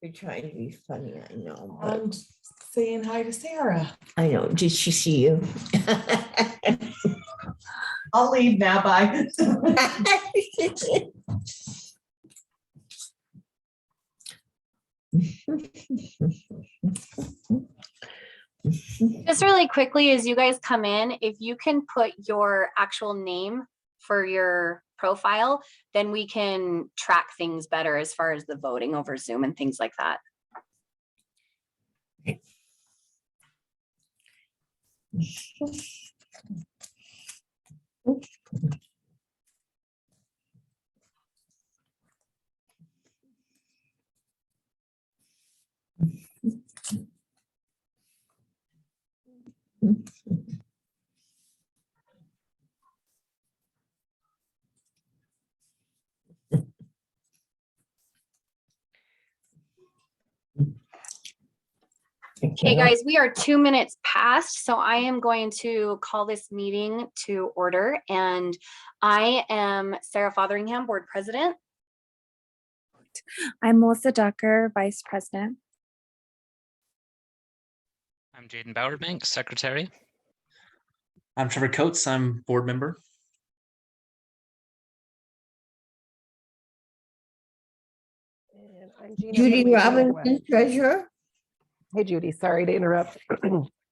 You're trying to be funny, I know, but I'm saying hi to Sarah. I know. Did she see you? I'll leave now. Bye. Just really quickly, as you guys come in, if you can put your actual name for your profile, then we can track things better as far as the voting over Zoom and things like that. Okay, guys, we are 2 minutes past, so I am going to call this meeting to order. And I am Sarah Fotheringham, Board President. I'm Melissa Ducker, Vice President. I'm Jaden Bowerbank, Secretary. I'm Trevor Coates. I'm board member. And I'm Gina Judy from HOA Robinson, treasurer. Hey, Judy, sorry to interrupt.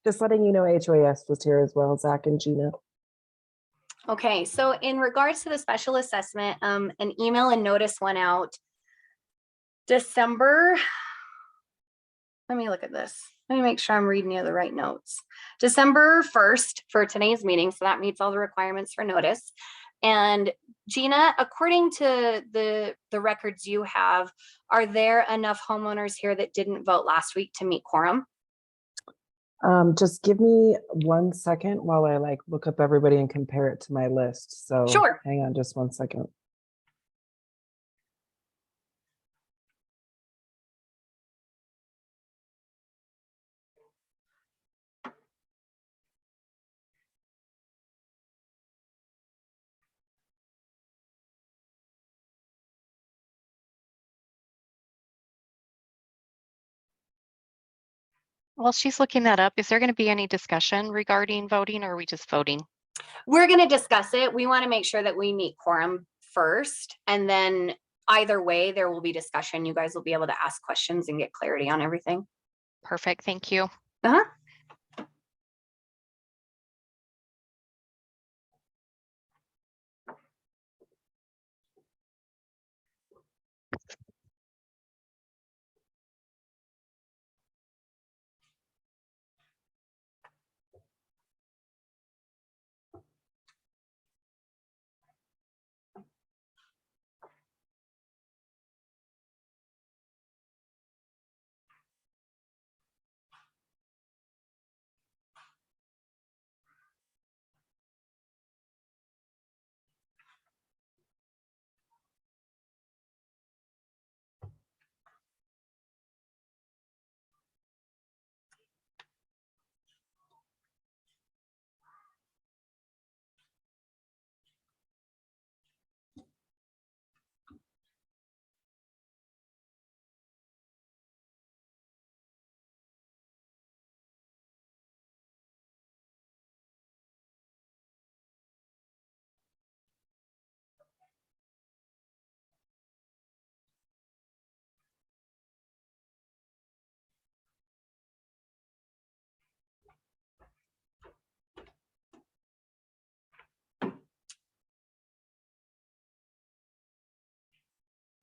Just letting you know HOAS was here as well, Zach and Gina. Okay, so in regards to the special assessment, an email and notice went out December. Let me look at this. Let me make sure I'm reading you the right notes. December 1st for today's meeting, so that meets all the requirements for notice. And Gina, according to the records you have, are there enough homeowners here that didn't vote last week to meet quorum? Just give me 1 second while I look up everybody and compare it to my list. So Sure. Hang on just 1 second. While she's looking that up, is there going to be any discussion regarding voting, or are we just voting? We're going to discuss it. We want to make sure that we meet quorum first, and then either way, there will be discussion. You guys will be able to ask questions and get clarity on everything. Perfect. Thank you. Uh-huh.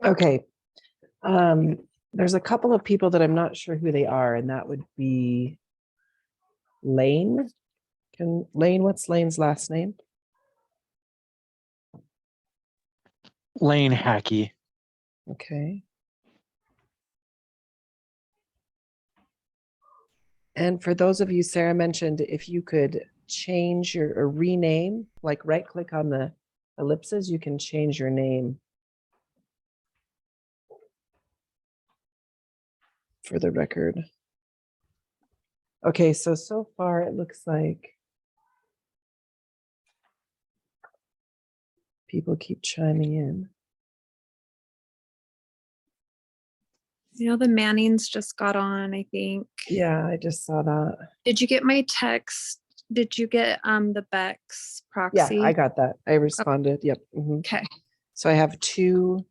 Okay. There's a couple of people that I'm not sure who they are, and that would be Lane. Lane, what's Lane's last name? Lane Hackey. Okay. And for those of you, Sarah mentioned if you could change or rename, like right click on the ellipses, you can change your name for the record. Okay, so far it looks like people keep chiming in. You know, the Mannings just got on, I think. Yeah, I just saw that. Did you get my text? Did you get the Bex Yeah, proxy? I got that. I responded. Yep. Mhm. Okay. So I have 2,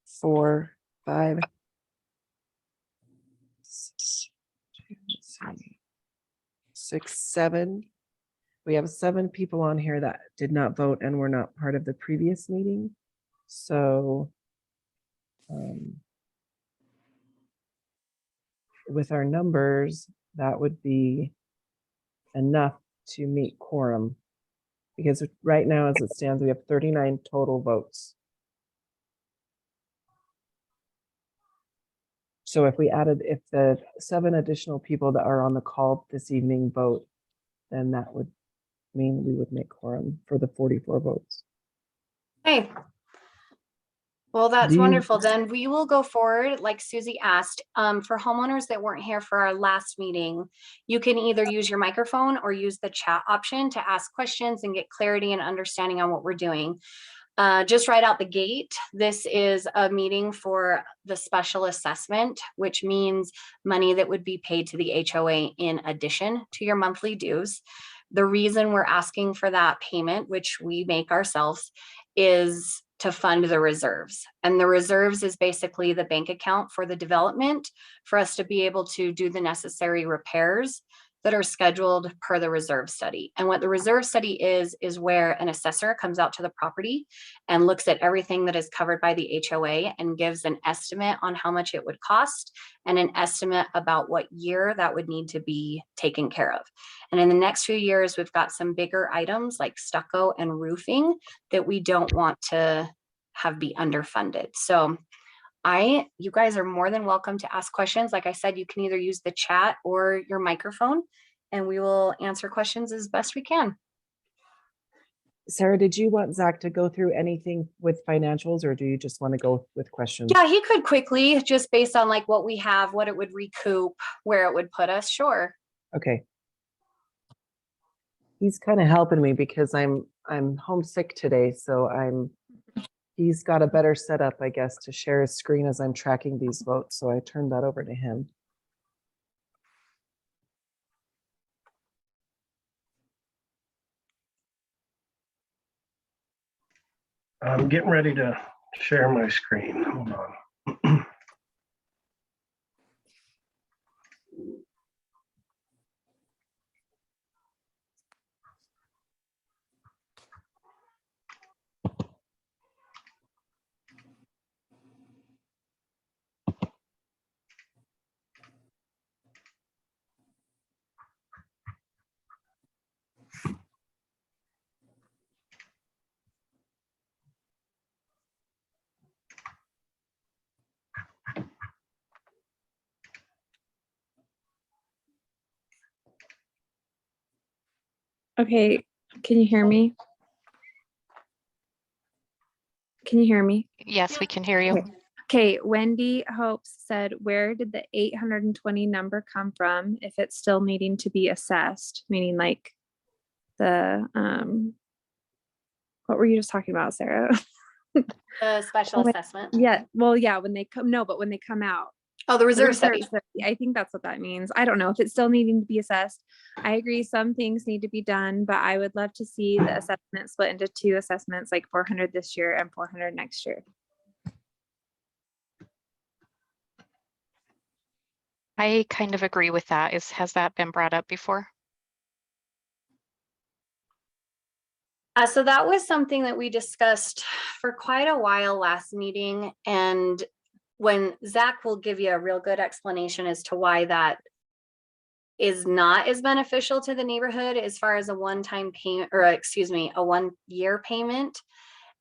4, 5, 6, 7. We have 7 people on here that did not vote and were not part of the previous meeting. So with our numbers, that would be enough to meet quorum. Because right now, as it stands, we have 39 total votes. So if the 7 additional people that are on the call this evening vote, then that would mean we would make quorum for the 44 votes. Hey. Well, that's Do you- wonderful. Then we will go forward, like Susie asked, for homeowners that weren't here for our last meeting, you can either use your microphone or use the chat option to ask questions and get clarity and understanding on what we're doing. Just right out the gate, this is a meeting for the special assessment, which means money that would be paid to the HOA in addition to your monthly dues. The reason we're asking for that payment, which we make ourselves, is to fund the reserves. And the reserves is basically the bank account for the development for us to be able to do the necessary repairs that are scheduled per the reserve study. And what the reserve study is where an assessor comes out to the property and looks at everything that is covered by the HOA and gives an estimate on how much it would cost and an estimate about what year that would need to be taken care of. And in the next few years, we've got some bigger items like stucco and roofing that we don't want to have be underfunded. So you guys are more than welcome to ask questions. Like I said, you can either use the chat or your microphone, and we will answer questions as best we can. Sarah, did you want Zach to go through anything with financials, or do you just want to go with questions? Yeah, he could quickly, just based on like what we have, what it would recoup, where it would put us. Sure. Okay. He's kind of helping me because I'm homesick today, so he's got a better setup, I guess, to share his screen as I'm tracking these votes. So I turned that over to him. I'm getting ready to share my screen. Hold on. Okay, can you hear me? Can you hear me? Yes, we can hear you. Okay, Wendy Hopes said, where did the 820 number come from if it's still needing to be assessed? Meaning like the, what were you just talking about, Sarah? The special assessment. Yeah, well, yeah, when they come, no, but when they come out. Oh, the reserve study. I think that's what that means. I don't know if it's still needing to be assessed. I agree some things need to be done, but I would love to see the assessment split into 2 assessments, like 400 this year and 400 next year. I kind of agree with that. Has that been brought up before? So that was something that we discussed for quite a while last meeting. And when Zach will give you a real good explanation as to why that is not as beneficial to the neighborhood as far as a one-time payment, or excuse me, a 1-year payment.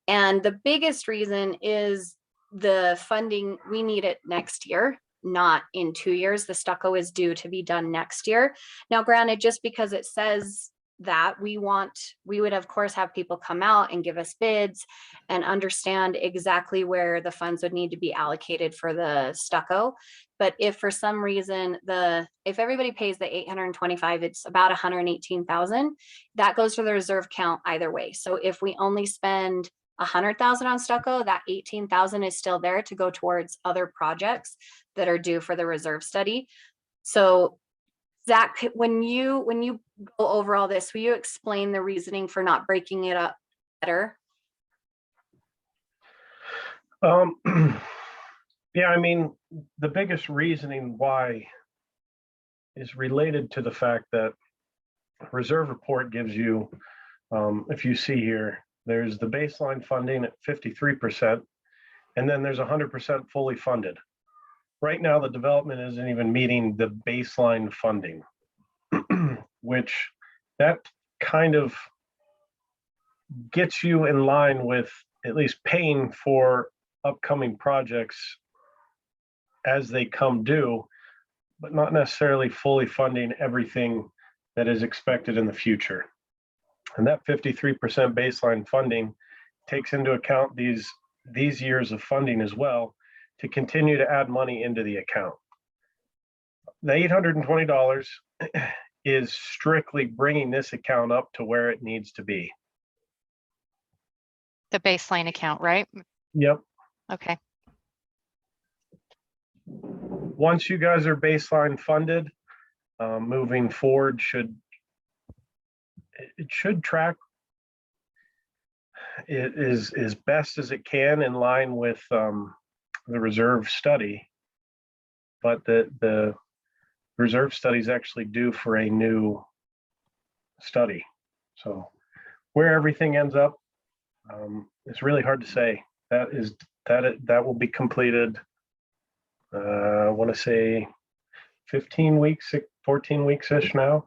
And the biggest reason is the funding, we need it next year, not in 2 years. The stucco is due to be done next year. Now, granted, just because it says that we would of course have people come out and give us bids and understand exactly where the funds would need to be allocated for the stucco. But if for some reason if everybody pays the 825, it's about 118,000, that goes to the reserve count either way. So if we only spend 100,000 on stucco, that 18,000 is still there to go towards other projects that are due for the reserve study. So Zach, when you go over all this, will you explain the reasoning for not breaking it up better? Yeah, I mean, the biggest reasoning why is related to the fact that reserve report gives you, if you see here, there's the baseline funding at 53%, and then there's 100% fully funded. Right now, the development isn't even meeting the baseline funding, which that kind of gets you in line with at least paying for upcoming projects as they come due, but not necessarily fully funding everything that is expected in the future. And that 53% baseline funding takes into account these years of funding as well to continue to add money into the account. The $820 is strictly bringing this account up to where it needs to be. The baseline account, right? Yep. Okay. Once you guys are baseline funded, moving forward it should track it is as best as it can in line with the reserve study, but the reserve study is actually due for a new study. So where everything ends up, it's really hard to say. That will be completed. I want to say 15 weeks, 14 weeks-ish now.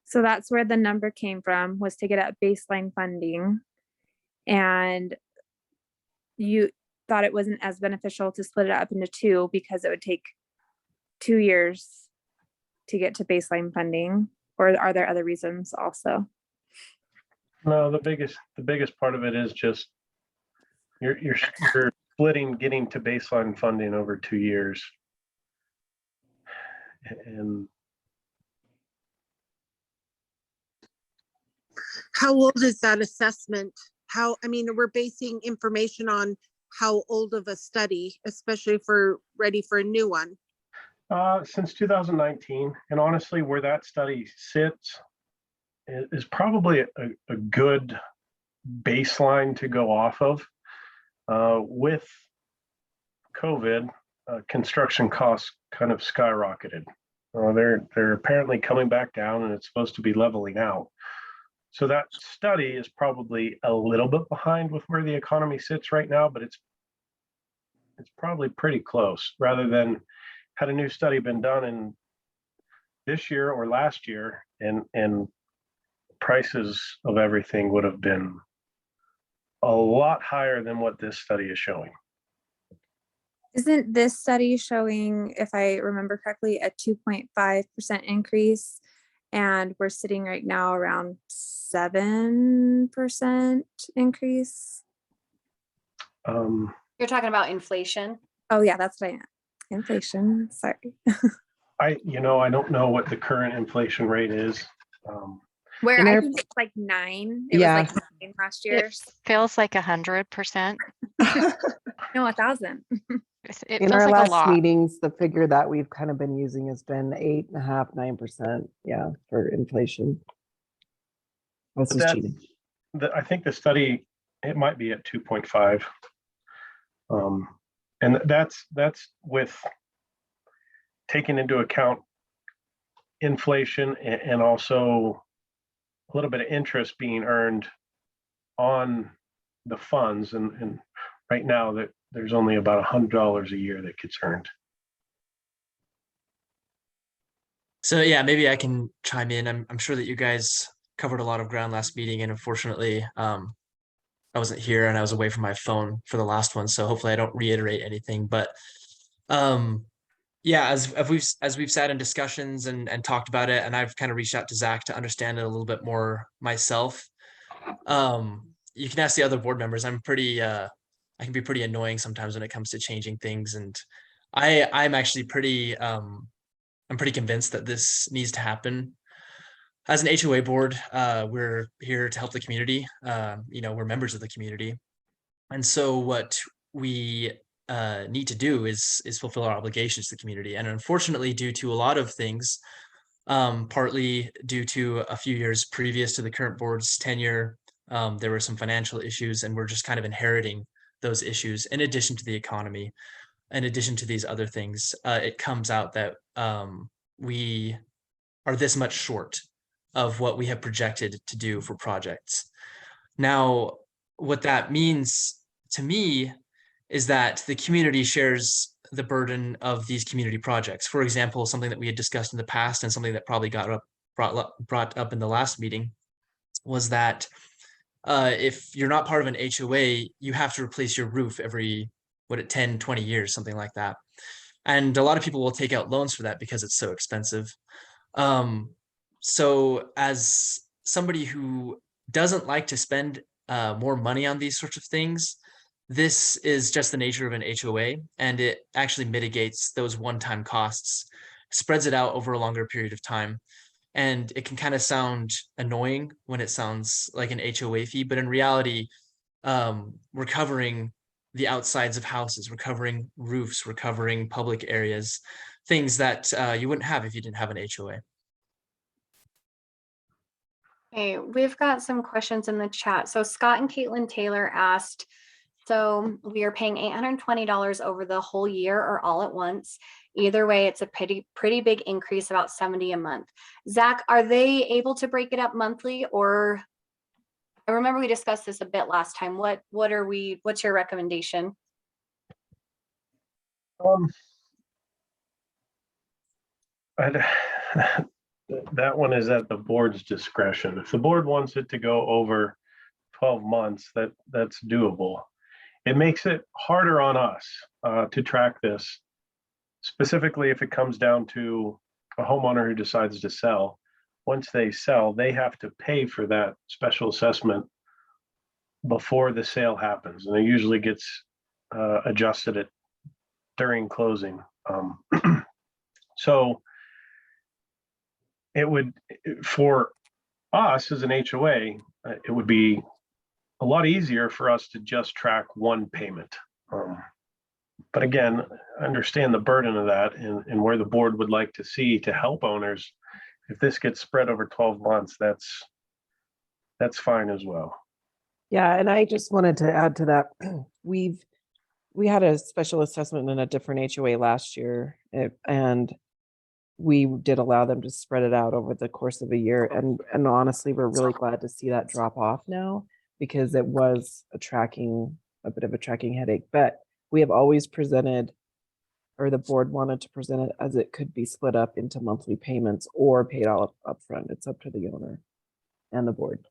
So that's where the number came from, was to get at baseline funding. And you thought it wasn't as beneficial to split it up into two because it would take 2 years to get to baseline funding, or are there other reasons also? No, the biggest part of it is just you're splitting getting to baseline funding over 2 years. And how old is that assessment? I mean, we're basing information on how old of a study, especially for ready for a new one? Since 2019, and honestly, where that study sits is probably a good baseline to go off of. With COVID, construction costs kind of skyrocketed. They're apparently coming back down, and it's supposed to be leveling out. So that study is probably a little bit behind with where the economy sits right now, but it's probably pretty close. Rather than had a new study been done in this year or last year, and prices of everything would have been a lot higher than what this study is showing. Isn't this study showing, if I remember correctly, a 2.5% increase? And we're sitting right now around 7% increase. You're talking about inflation? Oh yeah, that's what I meant. Inflation, sorry. I don't know what the current inflation rate is. Where In I our- think it's like 9. Yeah. It was like 9 last year. It feels like 100%. No, 1,000. It In feels our like a last lot. meetings, the figure that we've kind of been using has been 8.5, 9%. Yeah, for inflation. This is That's- cheating. I think the study, it might be at 2.5. And that's with taking into account inflation and also a little bit of interest being earned on the funds. And right now that there's only about $100 a year that gets earned. So yeah, maybe I can chime in. I'm sure that you guys covered a lot of ground last meeting, and unfortunately, I wasn't here and I was away from my phone for the last one. So hopefully I don't reiterate anything, but yeah, as we've sat in discussions and talked about it, and I've kind of reached out to Zach to understand it a little bit more myself. You can ask the other board members. I can be pretty annoying sometimes when it comes to changing things. And I'm actually pretty, I'm pretty convinced that this needs to happen. as an HOA board, we're here to help the community. We're members of the community. And so what we need to do is fulfill our obligations to the community. And unfortunately, due to a lot of things, partly due to a few years previous to the current board's tenure, there were some financial issues, and we're just kind of inheriting those issues in addition to the economy. In addition to these other things, it comes out that we are this much short of what we have projected to do for projects. Now, what that means to me is that the community shares the burden of these community projects. For example, something that we had discussed in the past and something that probably got brought up in the last meeting was that if you're not part of an HOA, you have to replace your roof every 10, 20 years, something like that. And a lot of people will take out loans for that because it's so expensive. So as somebody who doesn't like to spend more money on these sorts of things, this is just the nature of an HOA, and it actually mitigates those one-time costs, spreads it out over a longer period of time. And it can kind of sound annoying when it sounds like an HOA fee, but in reality, we're covering the outsides of houses, we're covering roofs, we're covering public areas, things that you wouldn't have if you didn't have an HOA. Okay, we've got some questions in the chat. So Scott and Caitlin Taylor asked, so we are paying $820 over the whole year or all at once. Either way, it's a pretty big increase, about $70 a month. Zach, are they able to break it up monthly, or I remember we discussed this a bit last time. What's your recommendation? That one is at the board's discretion. If the board wants it to go over 12 months, that's doable. It makes it harder on us to track this, specifically if it comes down to a homeowner who decides to sell. Once they sell, they have to pay for that special assessment before the sale happens, and it usually gets adjusted during closing. So it would, for us as an HOA, it would be a lot easier for us to just track one payment. But again, I understand the burden of that and where the board would like to see to help owners. If this gets spread over 12 months, that's fine as well. Yeah, and I just wanted to add to that. We had a special assessment in a different HOA last year, and we did allow them to spread it out over the course of a year. And honestly, we're really glad to see that drop off now, because it was a bit of a tracking headache. But we have always presented, or the board wanted to present it as it could be split up into monthly payments or paid all up front. It's up to the owner and the board.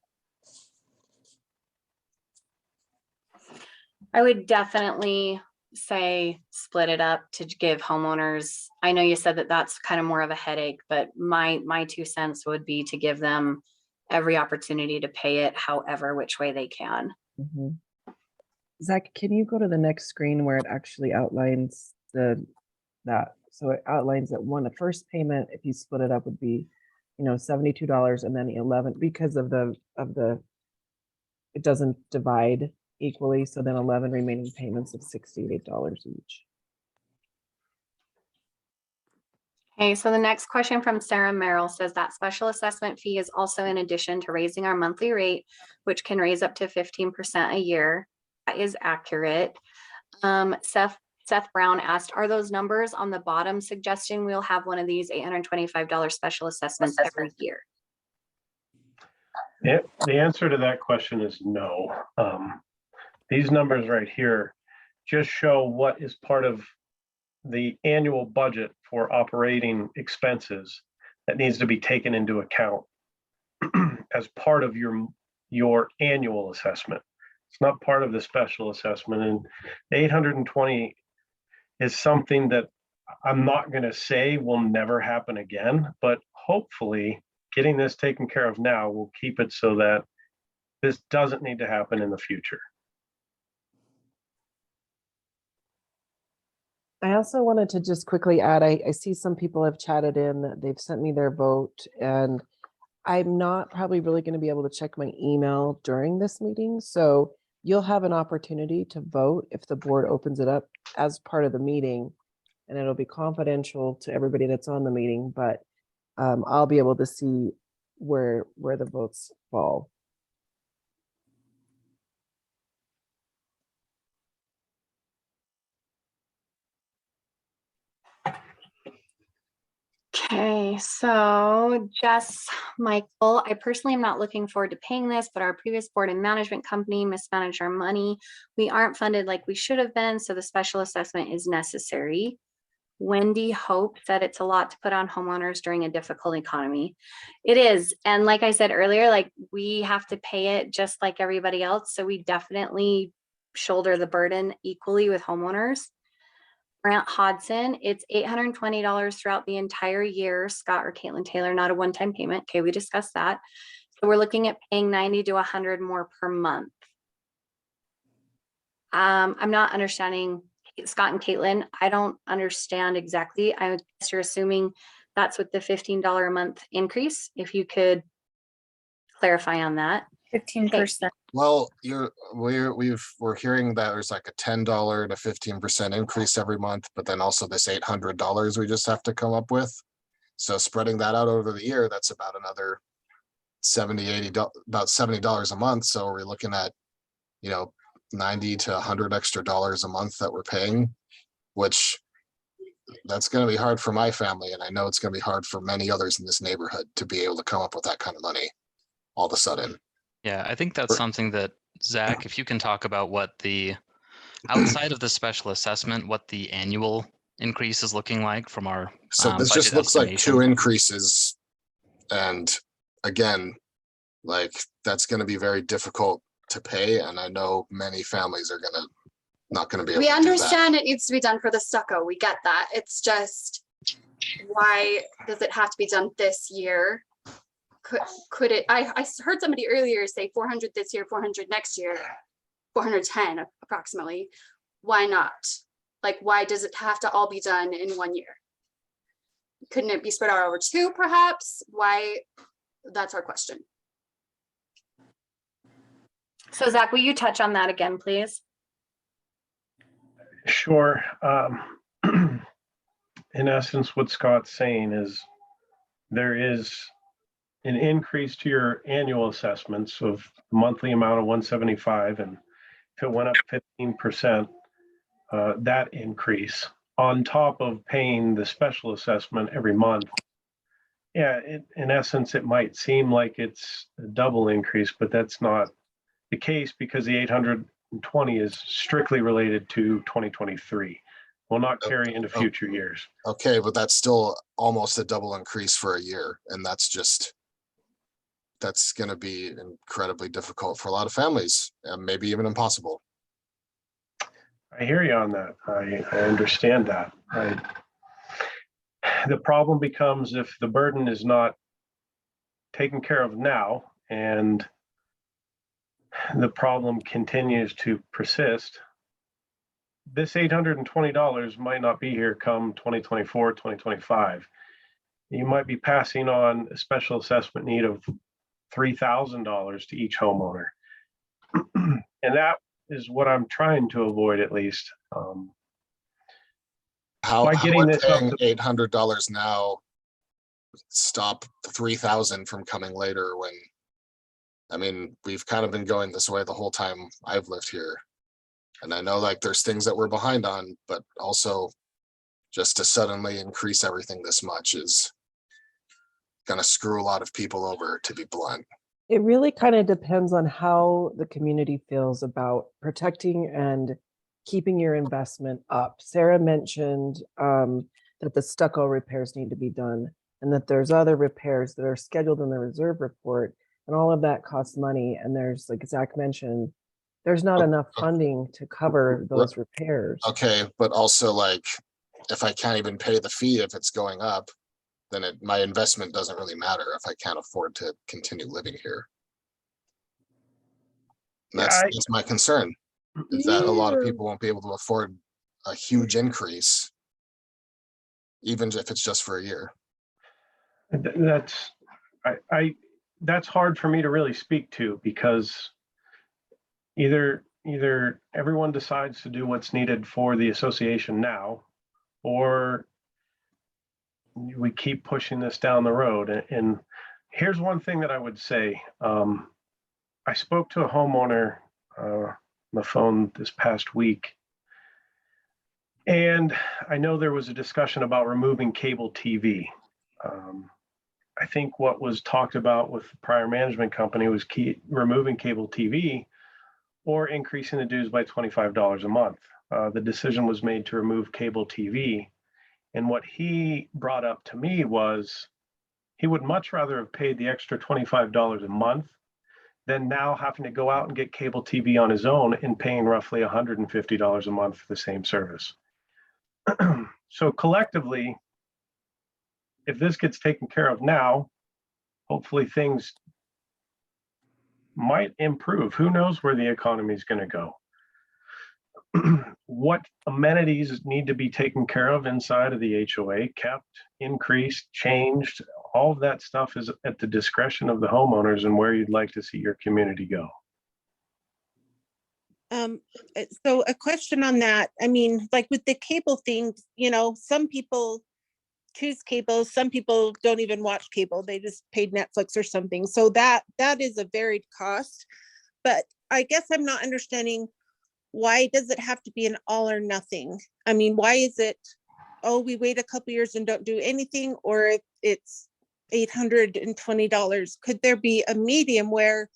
I would definitely say split it up to give homeowners, I know you said that that's kind of more of a headache, but my 2 cents would be to give them every opportunity to pay it however which way they can. Mm-hmm. Zach, can you go to the next screen where it actually outlines that? So it outlines that the first payment, if you split it up, would be, $72, and then 11 because of it doesn't divide equally. So then 11 remaining payments of $68 each. Okay, so the next question from Sarah Merrill says that special assessment fee is also in addition to raising our monthly rate, which can raise up to 15% a year. That is accurate. Seth Brown asked, are those numbers on the bottom suggesting we'll have one of these $825 special assessments every year? Yeah, the answer to that question is no. These numbers right here just show what is part of the annual budget for operating expenses that needs to be taken into account as part of your annual assessment. It's not part of the special assessment, and 820 is something that I'm not going to say will never happen again, but hopefully getting this taken care of now will keep it so that this doesn't need to happen in the future. I also wanted to just quickly add, I see some people have chatted in, they've sent me their vote, and I'm not probably really going to be able to check my email during this meeting. So you'll have an opportunity to vote if the board opens it up as part of the meeting. And it'll be confidential to everybody that's on the meeting, but I'll be able to see where the votes fall. Okay, so Jess, Michael, I personally am not looking forward to paying this, but our previous board and management company mismanaged our money. We aren't funded like we should have been, so the special assessment is necessary. Wendy Hope said it's a lot to put on homeowners during a difficult economy. It is, and like I said earlier, like we have to pay it just like everybody else, so we definitely shoulder the burden equally with homeowners. Grant Hodson, it's $820 throughout the entire year. Scott or Caitlin Taylor, not a one-time payment. Okay, we discussed that. So we're looking at paying 90 to 100 more per month. I'm not understanding Scott and Caitlin. I don't understand exactly. I guess you're assuming that's with the $15 a month increase. If you could clarify on that. 15%. Well, we're hearing that there's like a $10 to 15% increase every month, but then also this $800 we just have to come up with. So spreading that out over the year, that's about another about $70 a month. So we're looking at, 90 to 100 extra dollars a month that we're paying, which that's going to be hard for my family. And I know it's going to be hard for many others in this neighborhood to be able to come up with that kind of money all of a sudden. Yeah, I think that's something that, Zach, if you can talk about what the, outside of the special assessment, what the annual increase is looking like from our So this budget just looks like estimation. 2 increases. And again, like that's going to be very difficult to pay. And I know many families are not going to be able We to do understand it needs to be done for the stucco. We get that. It's just, why does it have to be done this year? Could it, I heard somebody earlier say 400 this year, 400 next year, 410 approximately. Why not? Like, why does it have to all be done in 1 year? Couldn't it be spread out over 2 perhaps? Why? That's our question. So Zach, will you touch on that again, please? Sure. In essence, what Scott's saying is there is an increase to your annual assessments of monthly amount of 175, and if it went up 15%, that increase on top of paying the special assessment every month. Yeah, in essence, it might seem like it's a double increase, but that's not the case because the 820 is strictly related to 2023. Will not carry into future years. Okay, but that's still almost a double increase for a year. And that's going to be incredibly difficult for a lot of families, and maybe even impossible. I hear you on that. I understand that. The problem becomes if the burden is not taken care of now and the problem continues to persist, this $820 might not be here come 2024, 2025. You might be passing on a special assessment need of $3,000 to each homeowner. And that is what I'm trying to avoid, at least. How getting would this up paying to- $800 now stop the 3,000 from coming later when, I mean, we've kind of been going this way the whole time I've lived here. And I know like there's things that we're behind on, but also just to suddenly increase everything this much is going to screw a lot of people over, to be blunt. It really kind of depends on how the community feels about protecting and keeping your investment up. Sarah mentioned that the stucco repairs need to be done and that there's other repairs that are scheduled in the reserve report, and all of that costs money. And there's, like Zach mentioned, there's not enough funding to cover those repairs. Okay, but also like if I can't even pay the fee if it's going up, then my investment doesn't really matter if I can't afford to continue living here. And that's my concern, is that a lot of people won't be able to afford a huge increase, even if it's just for a year. That's, that's hard for me to really speak to, because either everyone decides to do what's needed for the association now, or we keep pushing this down the road. And here's one thing that I would say. I spoke to a homeowner on the phone this past week, and I know there was a discussion about removing cable TV. I think what was talked about with the prior management company was removing cable TV or increasing the dues by $25 a month. The decision was made to remove cable TV. And what he brought up to me was he would much rather have paid the extra $25 a month than now having to go out and get cable TV on his own and paying roughly $150 a month for the same service. So collectively, if this gets taken care of now, hopefully things might improve. Who knows where the economy is going to go? What amenities need to be taken care of inside of the HOA, kept, increased, changed? All of that stuff is at the discretion of the homeowners and where you'd like to see your community go. So a question on that. I mean, like with the cable thing, you know, some people choose cable, some people don't even watch cable. They just paid Netflix or something. So that is a varied cost. But I guess I'm not understanding, why does it have to be an all or nothing? I mean, why is it, oh, we wait a couple years and don't do anything, or it's $820? Could there be a medium where,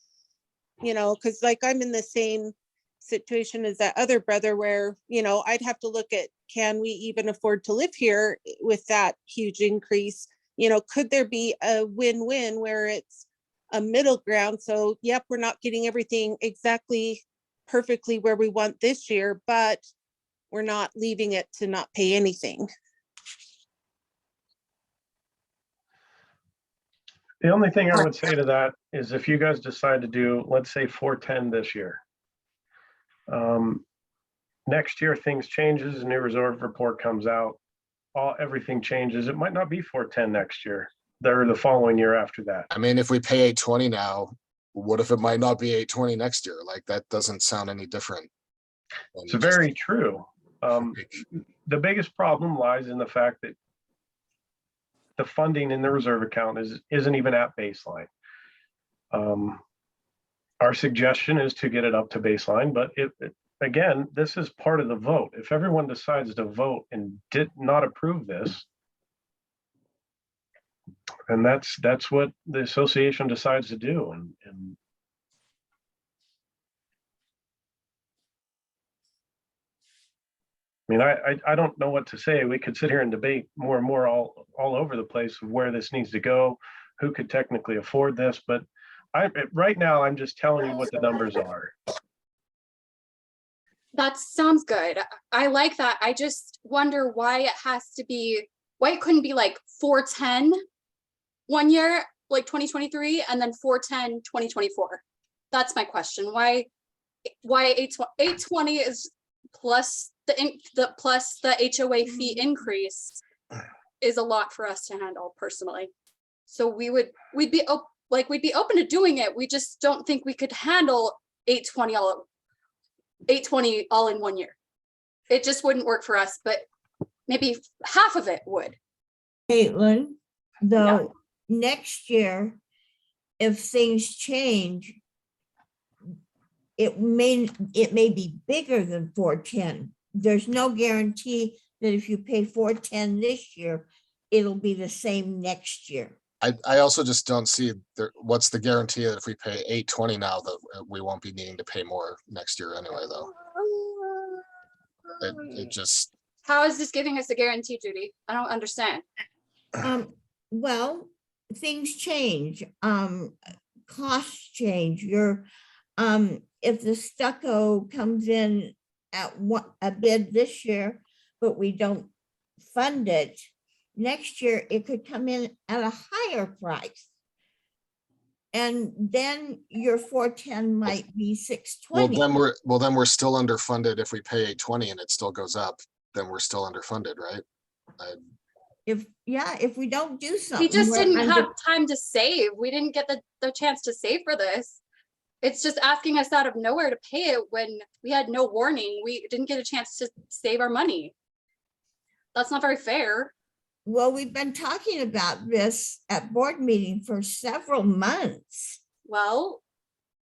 you know, because like I'm in the same situation as that other brother where, you know, I'd have to look at, can we even afford to live here with that huge increase? You know, could there be a win-win where it's a middle ground? So, yep, we're not getting everything exactly perfectly where we want this year, but we're not leaving it to not pay anything. The only thing I would say to that is if you guys decide to do, let's say 410 this year, next year things changes, a new reserve report comes out, everything changes. It might not be 410 next year, or the following year after that. I mean, if we pay 820 now, what if it might not be 820 next year? Like, that doesn't sound any different. It's very true. The biggest problem lies in the fact that the funding in the reserve account isn't even at baseline. Our suggestion is to get it up to baseline, but again, this is part of the vote. If everyone decides to vote and did not approve this, and that's what the association decides to do. And I mean, I don't know what to say. We could sit here and debate more and more all over the place of where this needs to go, who could technically afford this, but right now I'm just telling you what the numbers are. That sounds good. I like that. I just wonder why it has to be, why it couldn't be like 410 one year, like 2023, and then 410 2024. That's my question. Why 820 is plus the HOA fee increase is a lot for us to handle personally. So we'd be open to doing it. We just don't think we could handle 820 all in 1 year. It just wouldn't work for us, but maybe half of it would. Caitlin, though, next year, if things change, it may be bigger than 410. There's no guarantee that if you pay 410 this year, it'll be the same next year. I also just don't see what's the guarantee that if we pay 820 now that we won't be needing to pay more next year anyway, though. It just. How is this giving us a guarantee, Judy? I don't understand. Well, things change, costs change. If the stucco comes in at a bid this year, but we don't fund it, next year it could come in at a higher price. And then your 410 might be 620. Well, then we're still underfunded. If we pay 820 and it still goes up, then we're still underfunded, right? if we don't do something. We just we're didn't under- have time to save. We didn't get the chance to save for this. It's just asking us out of nowhere to pay it when we had no warning. We didn't get a chance to save our money. That's not very fair. Well, we've been talking about this at board meeting for several months. Well,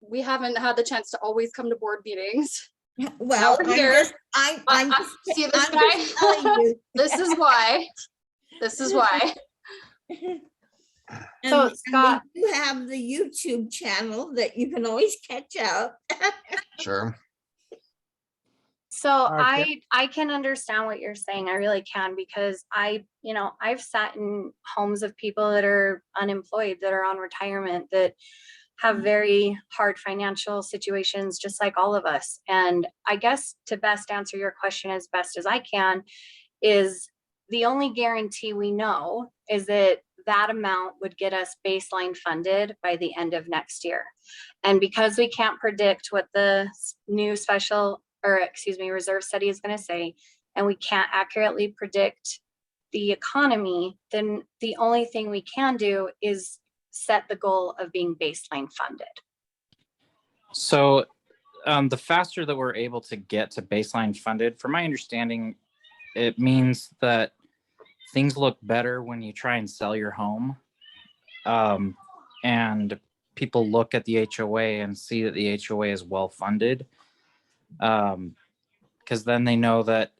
we haven't had the chance to always come to board meetings. Well, we're here. I'm just, See this I'm guy? just telling you. This is why. This is why. So, And Scott- we do have the YouTube channel that you can always catch up. Sure. So Okay. I can understand what you're saying. I really can, because I've sat in homes of people that are unemployed, that are on retirement, that have very hard financial situations, just like all of us. And I guess to best answer your question as best as I can is the only guarantee we know is that that amount would get us baseline funded by the end of next year. And because we can't predict what the new reserve study is going to say, and we can't accurately predict the economy, then the only thing we can do is set the goal of being baseline funded. So the faster that we're able to get to baseline funded, from my understanding, it means that things look better when you try and sell your home. And people look at the HOA and see that the HOA is well funded. Because then they know that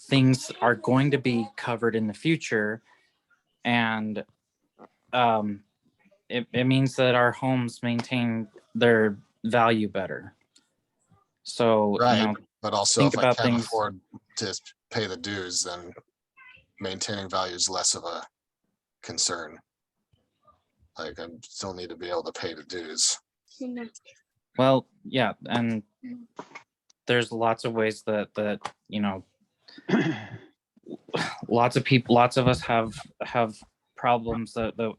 things are going to be covered in the future. And it means that our homes maintain their value better. So, Right. But also, think if I about can't things- afford to pay the dues, then maintaining value is less of a concern. Like, I still need to be able to pay the dues. well, yeah, and there's lots of ways that lots of us have problems that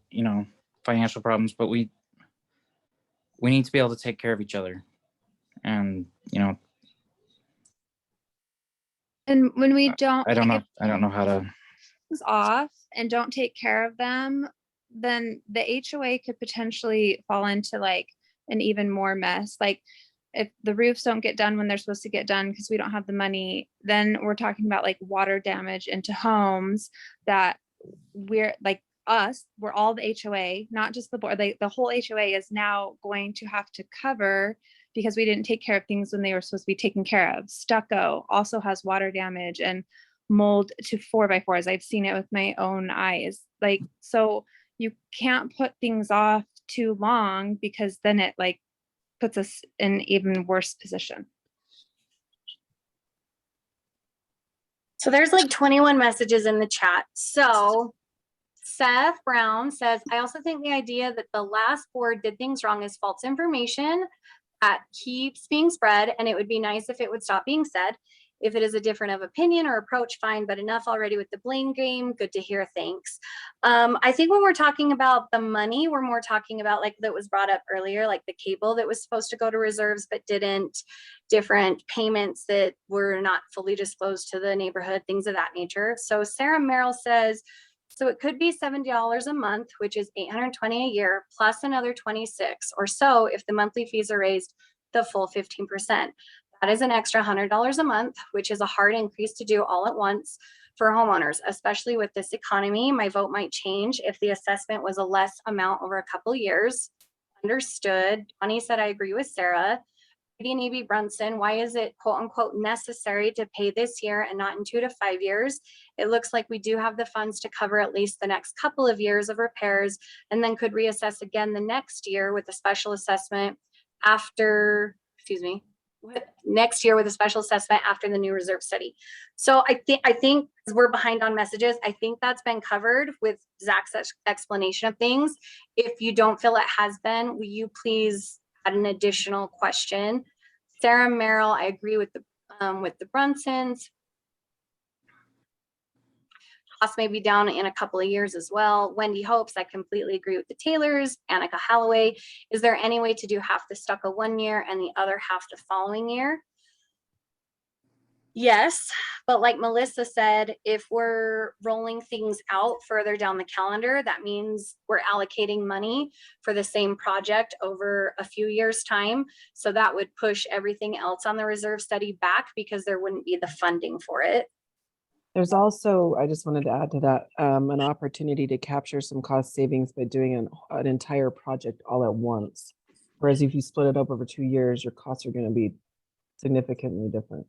financial problems, but we need to be able to take care of each other. And And when we don't, I don't know if how to. things off and don't take care of them, then the HOA could potentially fall into like an even more mess. Like if the roofs don't get done when they're supposed to get done because we don't have the money, then we're talking about like water damage into homes that we're all the HOA, not just the board, the whole HOA is now going to have to cover because we didn't take care of things when they were supposed to be taken care of. Stucco also has water damage and mold to 4x4s. I've seen it with my own eyes. Like, so you can't put things off too long because then it like puts us in even worse position. So there's like 21 messages in the chat. So Seth Brown says, I also think the idea that the last board did things wrong is false information that keeps being spread, and it would be nice if it would stop being said. If it is a different of opinion or approach, fine, but enough already with the blame game. Good to hear, thanks. I think when we're talking about the money, we're more talking about, like that was brought up earlier, like the cable that was supposed to go to reserves but didn't, different payments that were not fully disclosed to the neighborhood, things of that nature. So Sarah Merrill says, so it could be $70 a month, which is $820 a year, plus another 26 or so if the monthly fees are raised the full 15%. That is an extra $100 a month, which is a hard increase to do all at once for homeowners, especially with this economy. My vote might change if the assessment was a less amount over a couple years. Understood. Bonnie said, I agree with Sarah. E.B. Brunson, why is it quote unquote necessary to pay this year and not in 2 to 5 years? It looks like we do have the funds to cover at least the next couple of years of repairs and then could reassess again the next year with a special assessment after, next year with a special assessment after the new reserve study. So I think we're behind on messages. I think that's been covered with Zach's explanation of things. If you don't feel it has been, will you please add an additional question? Sarah Merrill, I agree with the Brunsons. Costs may be down in a couple of years as well. Wendy Hopes, I completely agree with the Taylors. Annika Holloway, is there any way to do half the stucco one year and the other half the following year? Yes, but like Melissa said, if we're rolling things out further down the calendar, that means we're allocating money for the same project over a few years' time. So that would push everything else on the reserve study back because there wouldn't be the funding for it. There's also, I just wanted to add to that, an opportunity to capture some cost savings by doing an entire project all at once. Whereas if you split it up over 2 years, your costs are going to be significantly different.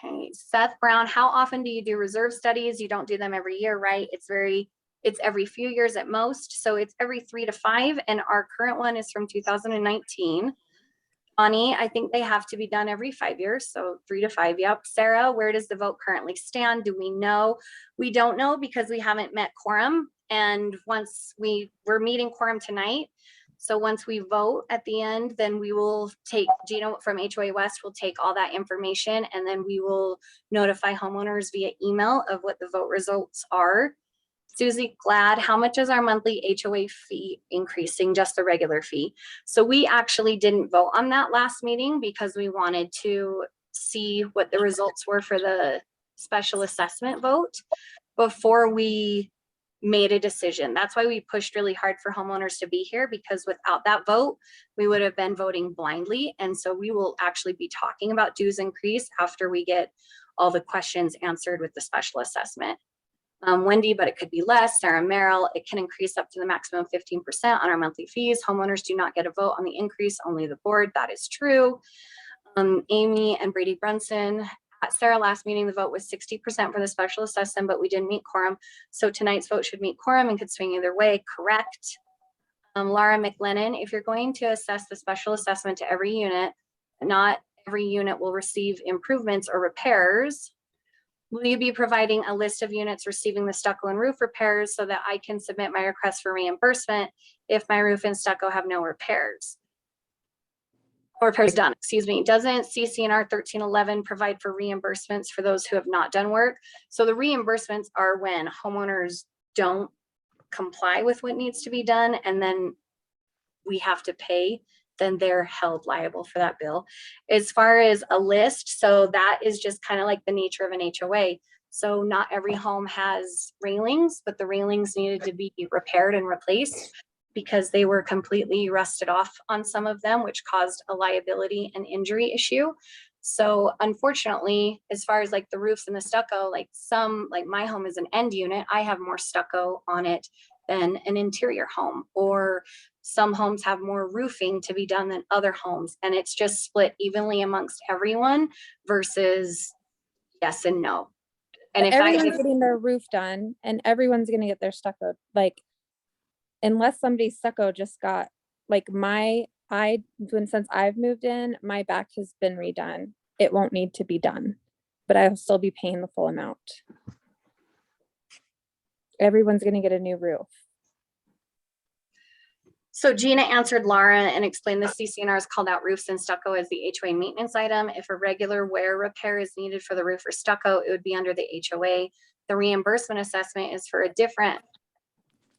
Okay, Seth Brown, how often do you do reserve studies? You don't do them every year, right? It's every few years at most. So it's every 3 to 5. And our current one is from 2019. Bonnie, I think they have to be done every 5 years. So 3 to 5. Yep. Sarah, where does the vote currently stand? Do we know? We don't know because we haven't met quorum. And once we're meeting quorum tonight. So once we vote at the end, then we will take, Gina from HOA West will take all that information and then we will notify homeowners via email of what the vote results are. Susie Glad, how much is our monthly HOA fee increasing? Just the regular fee. So we actually didn't vote on that last meeting because we wanted to see what the results were for the special assessment vote before we made a decision. That's why we pushed really hard for homeowners to be here, because without that vote, we would have been voting blindly. And so we will actually be talking about dues increase after we get all the questions answered with the special assessment. Wendy, but it could be less. Sarah Merrill, it can increase up to the maximum 15% on our monthly fees. Homeowners do not get a vote on the increase, only the board. That is true. Amy and Brady Brunson, at Sarah last meeting, the vote was 60% for the special assessment, but we didn't meet quorum. So tonight's vote should meet quorum and could swing either way, correct? Laura McLennan, if you're going to assess the special assessment to every unit, not every unit will receive improvements or repairs. Will you be providing a list of units receiving the stucco and roof repairs so that I can submit my request for reimbursement if my roof and stucco have no repairs? Or repairs done, excuse me. Doesn't CCNR 1311 provide for reimbursements for those who have not done work? So the reimbursements are when homeowners don't comply with what needs to be done and then we have to pay, then they're held liable for that bill. As far as a list, so that is just kind of like the nature of an HOA. So not every home has railings, but the railings needed to be repaired and replaced because they were completely rusted off on some of them, which caused a liability and injury issue. So unfortunately, as far as like the roofs and the stucco, like my home is an end unit, I have more stucco on it than an interior home, or some homes have more roofing to be done than other homes. And it's just split evenly amongst everyone versus yes and no. And if everyone's getting their roof done and everyone's going to get their stucco, like, unless somebody's stucco just got like since I've moved in, my back has been redone. It won't need to be done, but I'll still be paying the full amount. Everyone's going to get a new roof. So Gina answered Laura and explained the CCNR's called out roofs and stucco as the HOA maintenance item. If a regular wear repair is needed for the roof or stucco, it would be under the HOA. The reimbursement assessment is for a different,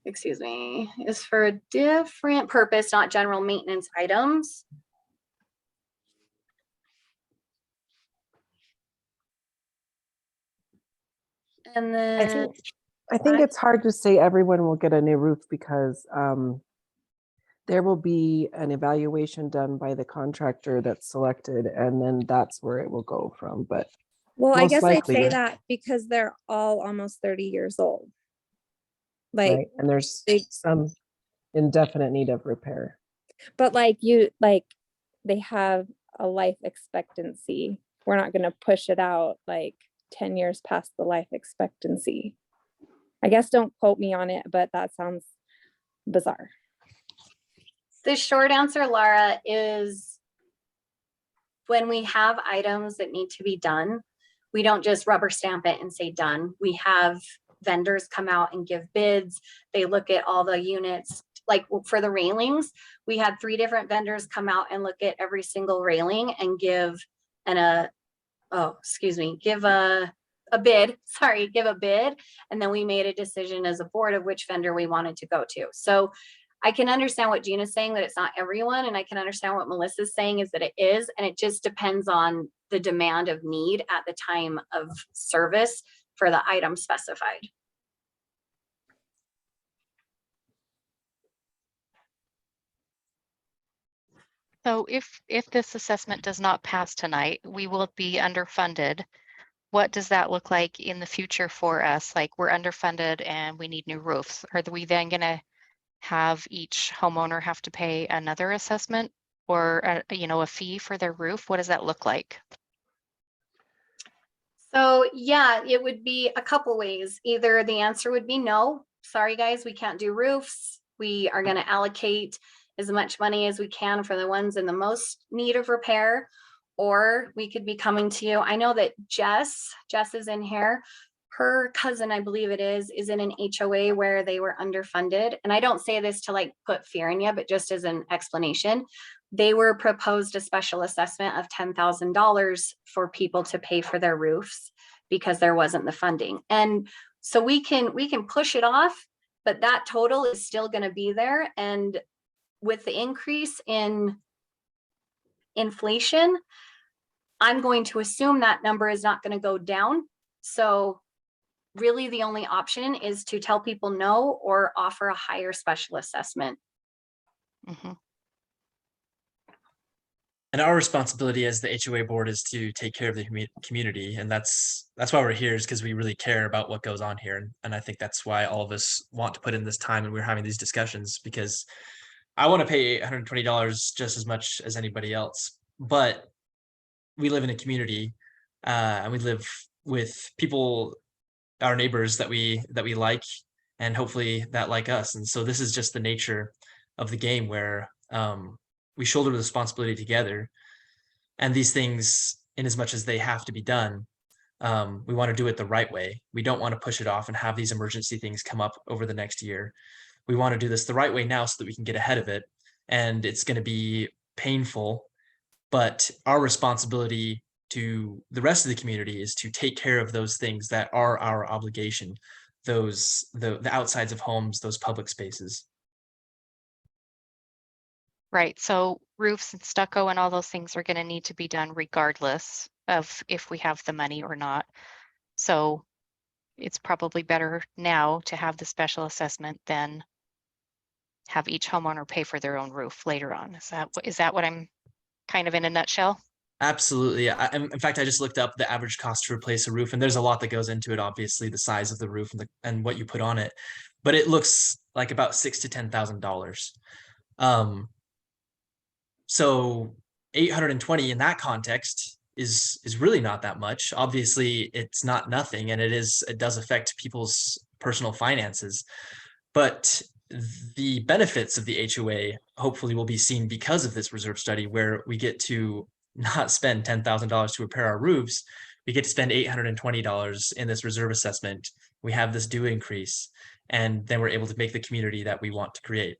is for a different purpose, not general maintenance items. And then I think it's hard to say everyone will get a new roof because there will be an evaluation done by the contractor that's selected, and then that's where it will go from. But well, I guess I likely, say that because they're all almost 30 years old. Like, right? And there's some indefinite need of repair. But they have a life expectancy. We're not going to push it out like 10 years past the life expectancy. I guess don't quote me on it, but that sounds bizarre. The short answer, Laura, is when we have items that need to be done, we don't just rubber stamp it and say done. We have vendors come out and give bids. They look at all the units. Like for the railings, we had 3 different vendors come out and look at every single railing and give a bid. And then we made a decision as a board of which vendor we wanted to go to. So I can understand what Gina's saying, that it's not everyone, and I can understand what Melissa's saying is that it is, and it just depends on the demand of need at the time of service for the item specified. So if this assessment does not pass tonight, we will be underfunded. What does that look like in the future for us? Like, we're underfunded and we need new roofs. Are we then gonna have each homeowner have to pay another assessment or a fee for their roof? What does that look like? So yeah, it would be a couple ways. Either the answer would be no, sorry guys, we can't do roofs. We are gonna allocate as much money as we can for the ones in the most need of repair. Or we could be coming to you. I know that Jess is in here. Her cousin, I believe it is in an HOA where they were underfunded. And I don't say this to like put fear in you, but just as an explanation, they were proposed a special assessment of $10,000 for people to pay for their roofs because there wasn't the funding. And so we can push it off, but that total is still going to be there. And with the increase in inflation, I'm going to assume that number is not going to go down. So really the only option is to tell people no or offer a higher special assessment. Mm-hmm. And our responsibility as the HOA board is to take care of the community. And that's why we're here, is because we really care about what goes on here. And I think that's why all of us want to put in this time and we're having these discussions, because I want to pay $820 just as much as anybody else. But we live in a community and we live with people, our neighbors that we like, and hopefully that like us. And so this is just the nature of the game where we shoulder the responsibility together. And these things, in as much as they have to be done, we want to do it the right way. We don't want to push it off and have these emergency things come up over the next year. We want to do this the right way now so that we can get ahead of it. And it's going to be painful, but our responsibility to the rest of the community is to take care of those things that are our obligation, the outsides of homes, those public spaces. Right. So roofs and stucco and all those things are going to need to be done regardless of if we have the money or not. So it's probably better now to have the special assessment than have each homeowner pay for their own roof later on. Is that what I'm kind of in a nutshell? Absolutely. In fact, I just looked up the average cost to replace a roof, and there's a lot that goes into it. Obviously, the size of the roof and what you put on it, but it looks like about $6,000 to $10,000. So 820 in that context is really not that much. Obviously, it's not nothing, and it does affect people's personal finances, but the benefits of the HOA hopefully will be seen because of this reserve study, where we get to not spend $10,000 to repair our roofs. We get to spend $820 in this reserve assessment. We have this due increase, and then we're able to make the community that we want to create.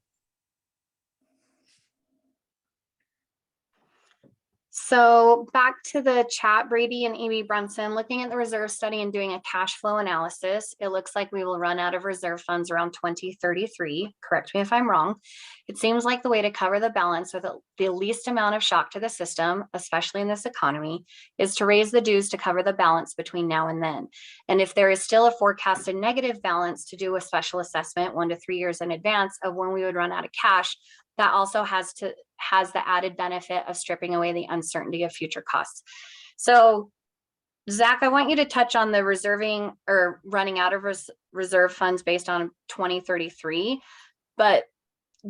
So back to the chat, Brady and Amy Brunson, looking at the reserve study and doing a cash flow analysis, it looks like we will run out of reserve funds around 2033. Correct me if I'm wrong. It seems like the way to cover the balance with the least amount of shock to the system, especially in this economy, is to raise the dues to cover the balance between now and then. And if there is still a forecasted negative balance, to do a special assessment 1 to 3 years in advance of when we would run out of cash. That also has the added benefit of stripping away the uncertainty of future costs. So Zach, I want you to touch on the reserving or running out of reserve funds based on 2033, but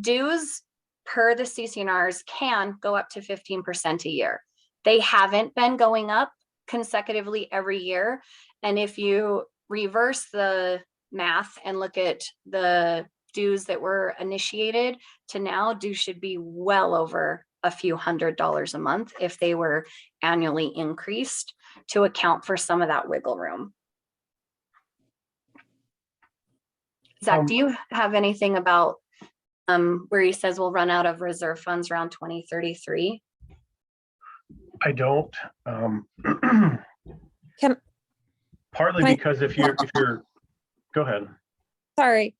dues per the CCNRs can go up to 15% a year. They haven't been going up consecutively every year. And if you reverse the math and look at the dues that were initiated to now, dues should be well over a few $100s a month if they were annually increased to account for some of that wiggle room. Zach, do you have anything about where he says we'll run out of reserve funds around 2033? I don't. Partly Can I- because if you're, go ahead. Sorry,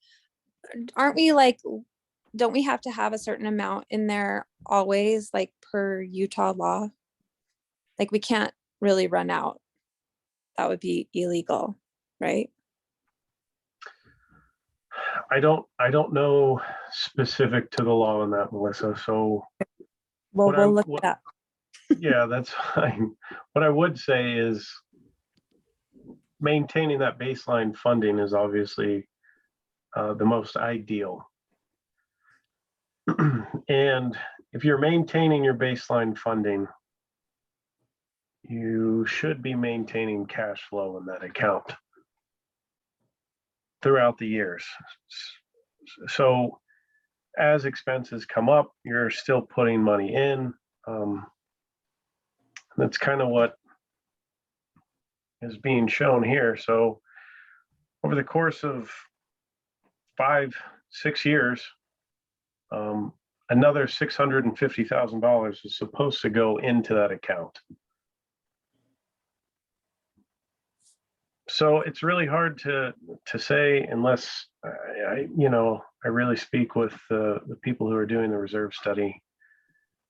aren't we like don't we have to have a certain amount in there always, like per Utah law? Like we can't really run out. That would be illegal, right? I don't know specific to the law on that, Melissa. So Well, What we'll I- look what- it up. yeah, that's fine. What I would say is maintaining that baseline funding is obviously the most ideal. And if you're maintaining your baseline funding, you should be maintaining cash flow in that account throughout the years. So as expenses come up, you're still putting money in. That's kind of what is being shown here. So over the course of 5-6 years, another $650,000 is supposed to go into that account. So it's really hard to say unless I really speak with the people who are doing the reserve study,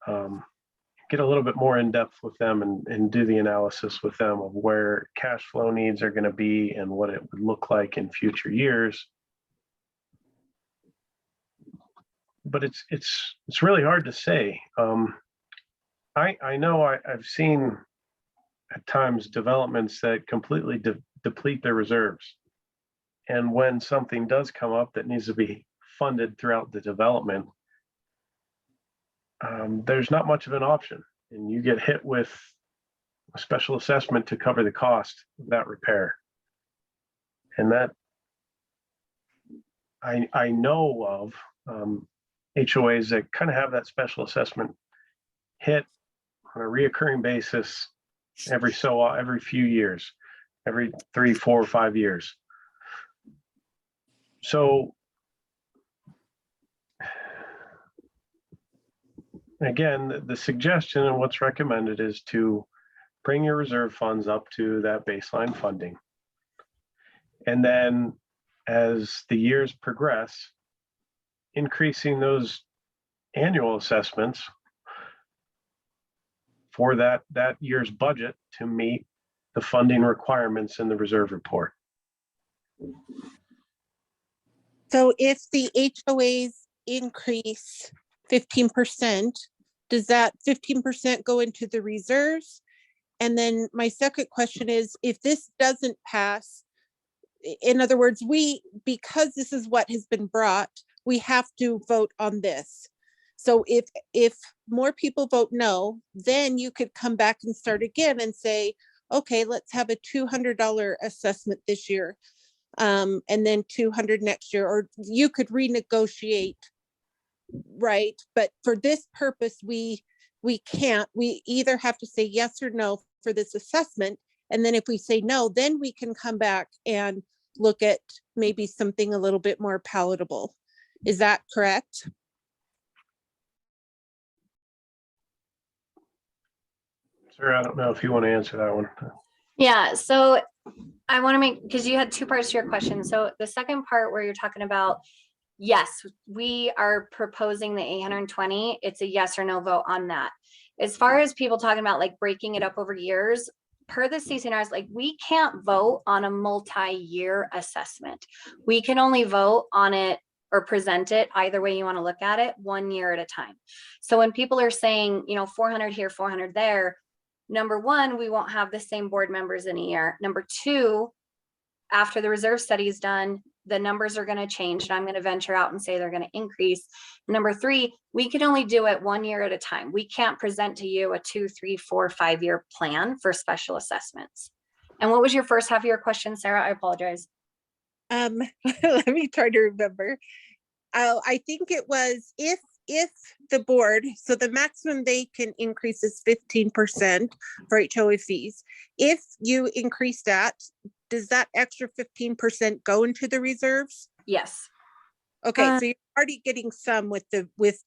get a little bit more in depth with them and do the analysis with them of where cash flow needs are going to be and what it would look like in future years. But it's really hard to say. I know I've seen at times developments that completely deplete their reserves. And when something does come up that needs to be funded throughout the development, there's not much of an option. And you get hit with a special assessment to cover the cost of that repair. And that I know of HOAs that kind of have that special assessment hit on a reoccurring basis every few years, every 3, 4, or 5 years. So again, the suggestion and what's recommended is to bring your reserve funds up to that baseline funding. And then as the years progress, increasing those annual assessments for that year's budget to meet the funding requirements in the reserve report. So if the HOAs increase 15%, does that 15% go into the reserves? And then my second question is, if this doesn't pass, in other words, because this is what has been brought, we have to vote on this. So if more people vote no, then you could come back and start again and say, okay, let's have a $200 assessment this year, and then 200 next year, or you could renegotiate, right? But for this purpose, we can't. We either have to say yes or no for this assessment, and then if we say no, then we can come back and look at maybe something a little bit more palatable. Is that correct? Sir, I don't know if you want to answer that one. Yeah, so I want to make, because you had two parts to your question. So the second part where you're talking about, yes, we are proposing the 820. It's a yes or no vote on that. As far as people talking about like breaking it up over years, per the CCNRs, like we can't vote on a multi-year assessment. We can only vote on it or present it, either way you want to look at it, 1 year at a time. So when people are saying, 400 here, 400 there, number one, we won't have the same board members in a year. Number two, after the reserve study is done, the numbers are going to change, and I'm going to venture out and say they're going to increase. Number three, we can only do it 1 year at a time. We can't present to you a 2, 3, 4, 5 year plan for special assessments. And what was your first half of your question, Sarah? I apologize. Let me try to remember. I think it was if the board, so the maximum they can increase is 15% for HOA fees. If you increase that, does that extra 15% go into the reserves? Yes. Okay, so you're already getting some with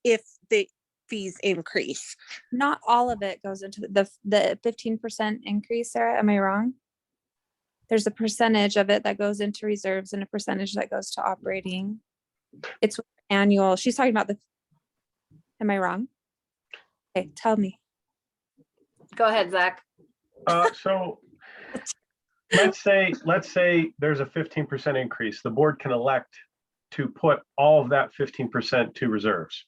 if the fees increase. Not all of it goes into the 15% increase, Sarah. Am I wrong? There's a percentage of it that goes into reserves and a percentage that goes to operating. It's annual, she's talking about the, am I wrong? Okay, tell me. Go ahead, Zach. So let's say there's a 15% increase. The board can elect to put all of that 15% to reserves.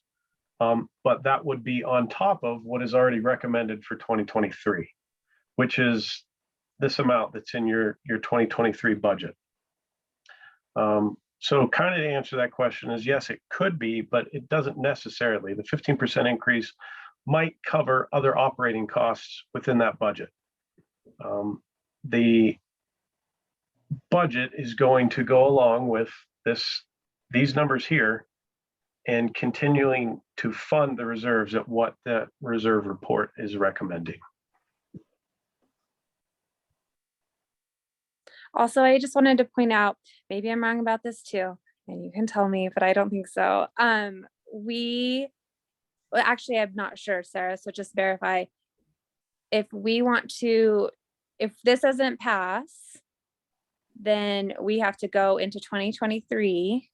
But that would be on top of what is already recommended for 2023, which is this amount that's in your 2023 budget. So kind of to answer that question is yes, it could be, but it doesn't necessarily. The 15% increase might cover other operating costs within that budget. The budget is going to go along with these numbers here and continuing to fund the reserves at what the reserve report is recommending. Also, I just wanted to point out, maybe I'm wrong about this too, and you can tell me, but I don't think so. Well, actually, I'm not sure, Sarah, so just verify. If this doesn't pass, then we have to go into 2023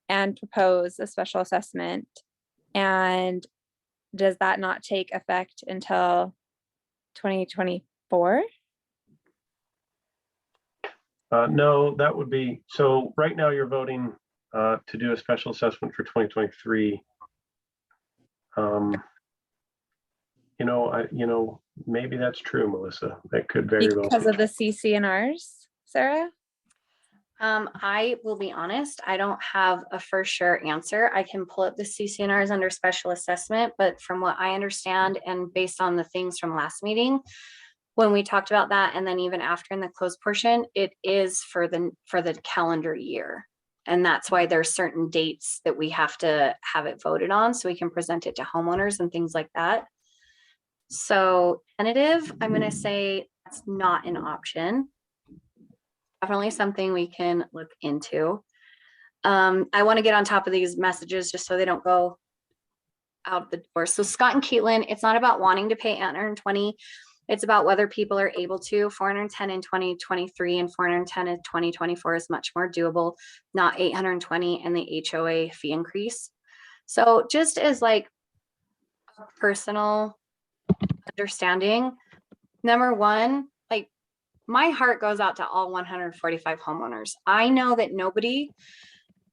and propose a special assessment. And does that not take effect until 2024? No, that would be, so right now you're voting to do a special assessment for 2023. Maybe that's true, Melissa. That could very well Because be. of the CCNRs, Sarah? I will be honest, I don't have a for sure answer. I can pull up the CCNRs under special assessment, but from what I understand and based on the things from last meeting, when we talked about that, and then even after in the closed portion, it is for the calendar year. And that's why there's certain dates that we have to have it voted on so we can present it to homeowners and things like that. So tentative, I'm going to say that's not an option. Definitely something we can look into. I want to get on top of these messages just so they don't go out the door. So Scott and Caitlin, it's not about wanting to pay 820. It's about whether people are able to. 410 in 2023 and 410 in 2024 is much more doable, not 820 and the HOA fee increase. So just as like a personal understanding, number one, like my heart goes out to all 145 homeowners. I know that nobody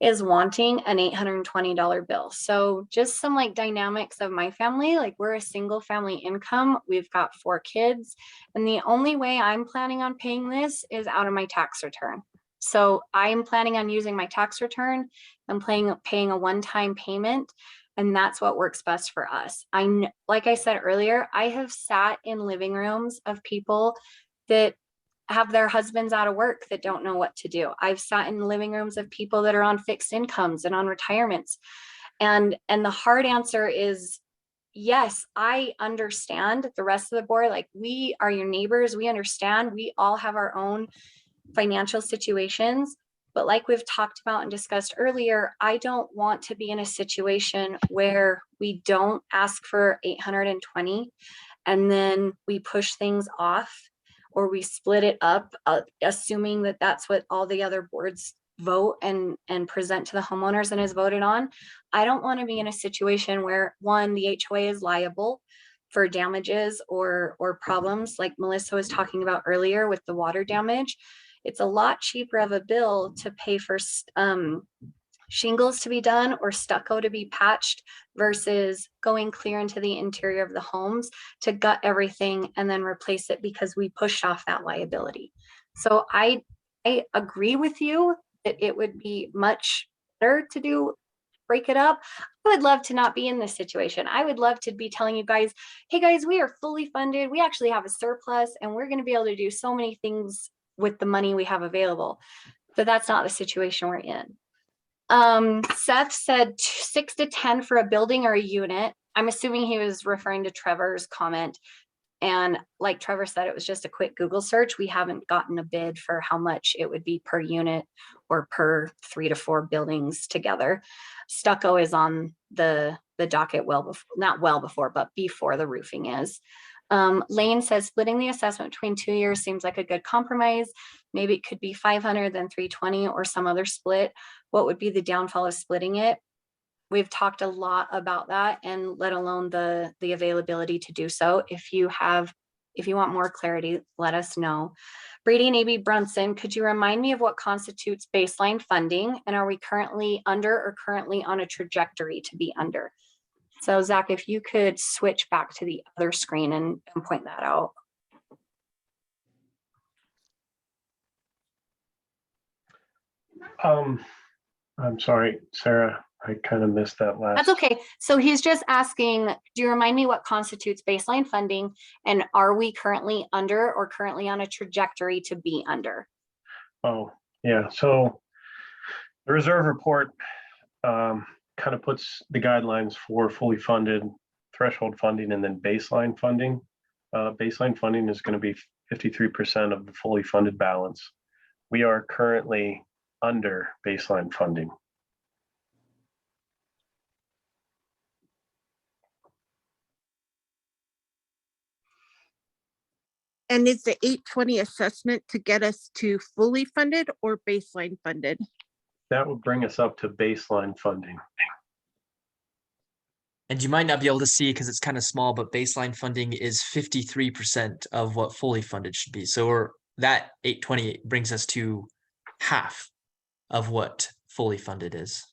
is wanting an $820 bill. So just some like dynamics of my family, like we're a single family income. We've got 4 kids. And the only way I'm planning on paying this is out of my tax return. So I'm planning on using my tax return and paying a one-time payment. And that's what works best for us. Like I said earlier, I have sat in living rooms of people that have their husbands out of work that don't know what to do. I've sat in living rooms of people that are on fixed incomes and on retirements. And the hard answer is, yes, I understand. The rest of the board, like we are your neighbors. We understand. We all have our own financial situations. But like we've talked about and discussed earlier, I don't want to be in a situation where we don't ask for 820 and then we push things off, or we split it up, assuming that that's what all the other boards vote and present to the homeowners and is voted on. I don't want to be in a situation where one, the HOA is liable for damages or problems like Melissa was talking about earlier with the water damage. It's a lot cheaper of a bill to pay for shingles to be done or stucco to be patched versus going clear into the interior of the homes to gut everything and then replace it because we pushed off that liability. So I agree with you that it would be much better to break it up. I would love to not be in this situation. I would love to be telling you guys, hey guys, we are fully funded. We actually have a surplus and we're going to be able to do so many things with the money we have available. But that's not the situation we're in. Seth said 6 to 10 for a building or a unit. I'm assuming he was referring to Trevor's comment. And like Trevor said, it was just a quick Google search. We haven't gotten a bid for how much it would be per unit or per 3 to 4 buildings together. Stucco is on the docket but before the roofing is. Lane says splitting the assessment between 2 years seems like a good compromise. Maybe it could be 500 then 320 or some other split. What would be the downfall of splitting it? we've talked a lot about that, and let alone the availability to do so. If you want more clarity, let us know. Brady and AB Brunson, could you remind me of what constitutes baseline funding, and are we currently under or currently on a trajectory to be under? So Zach, if you could switch back to the other screen and point that out. I'm sorry, Sarah, I kind of missed that last. That's okay. So he's just asking, do you remind me what constitutes baseline funding, and are we currently under or currently on a trajectory to be under? Oh, yeah. So the reserve report kind of puts the guidelines for fully funded, threshold funding, and then baseline funding. Baseline funding is going to be 53% of the fully funded balance. We are currently under baseline funding. And is the 820 assessment to get us to fully funded or baseline funded? That would bring us up to baseline funding. And you might not be able to see because it's kind of small, but baseline funding is 53% of what fully funded should be. So that 820 brings us to half of what fully funded is.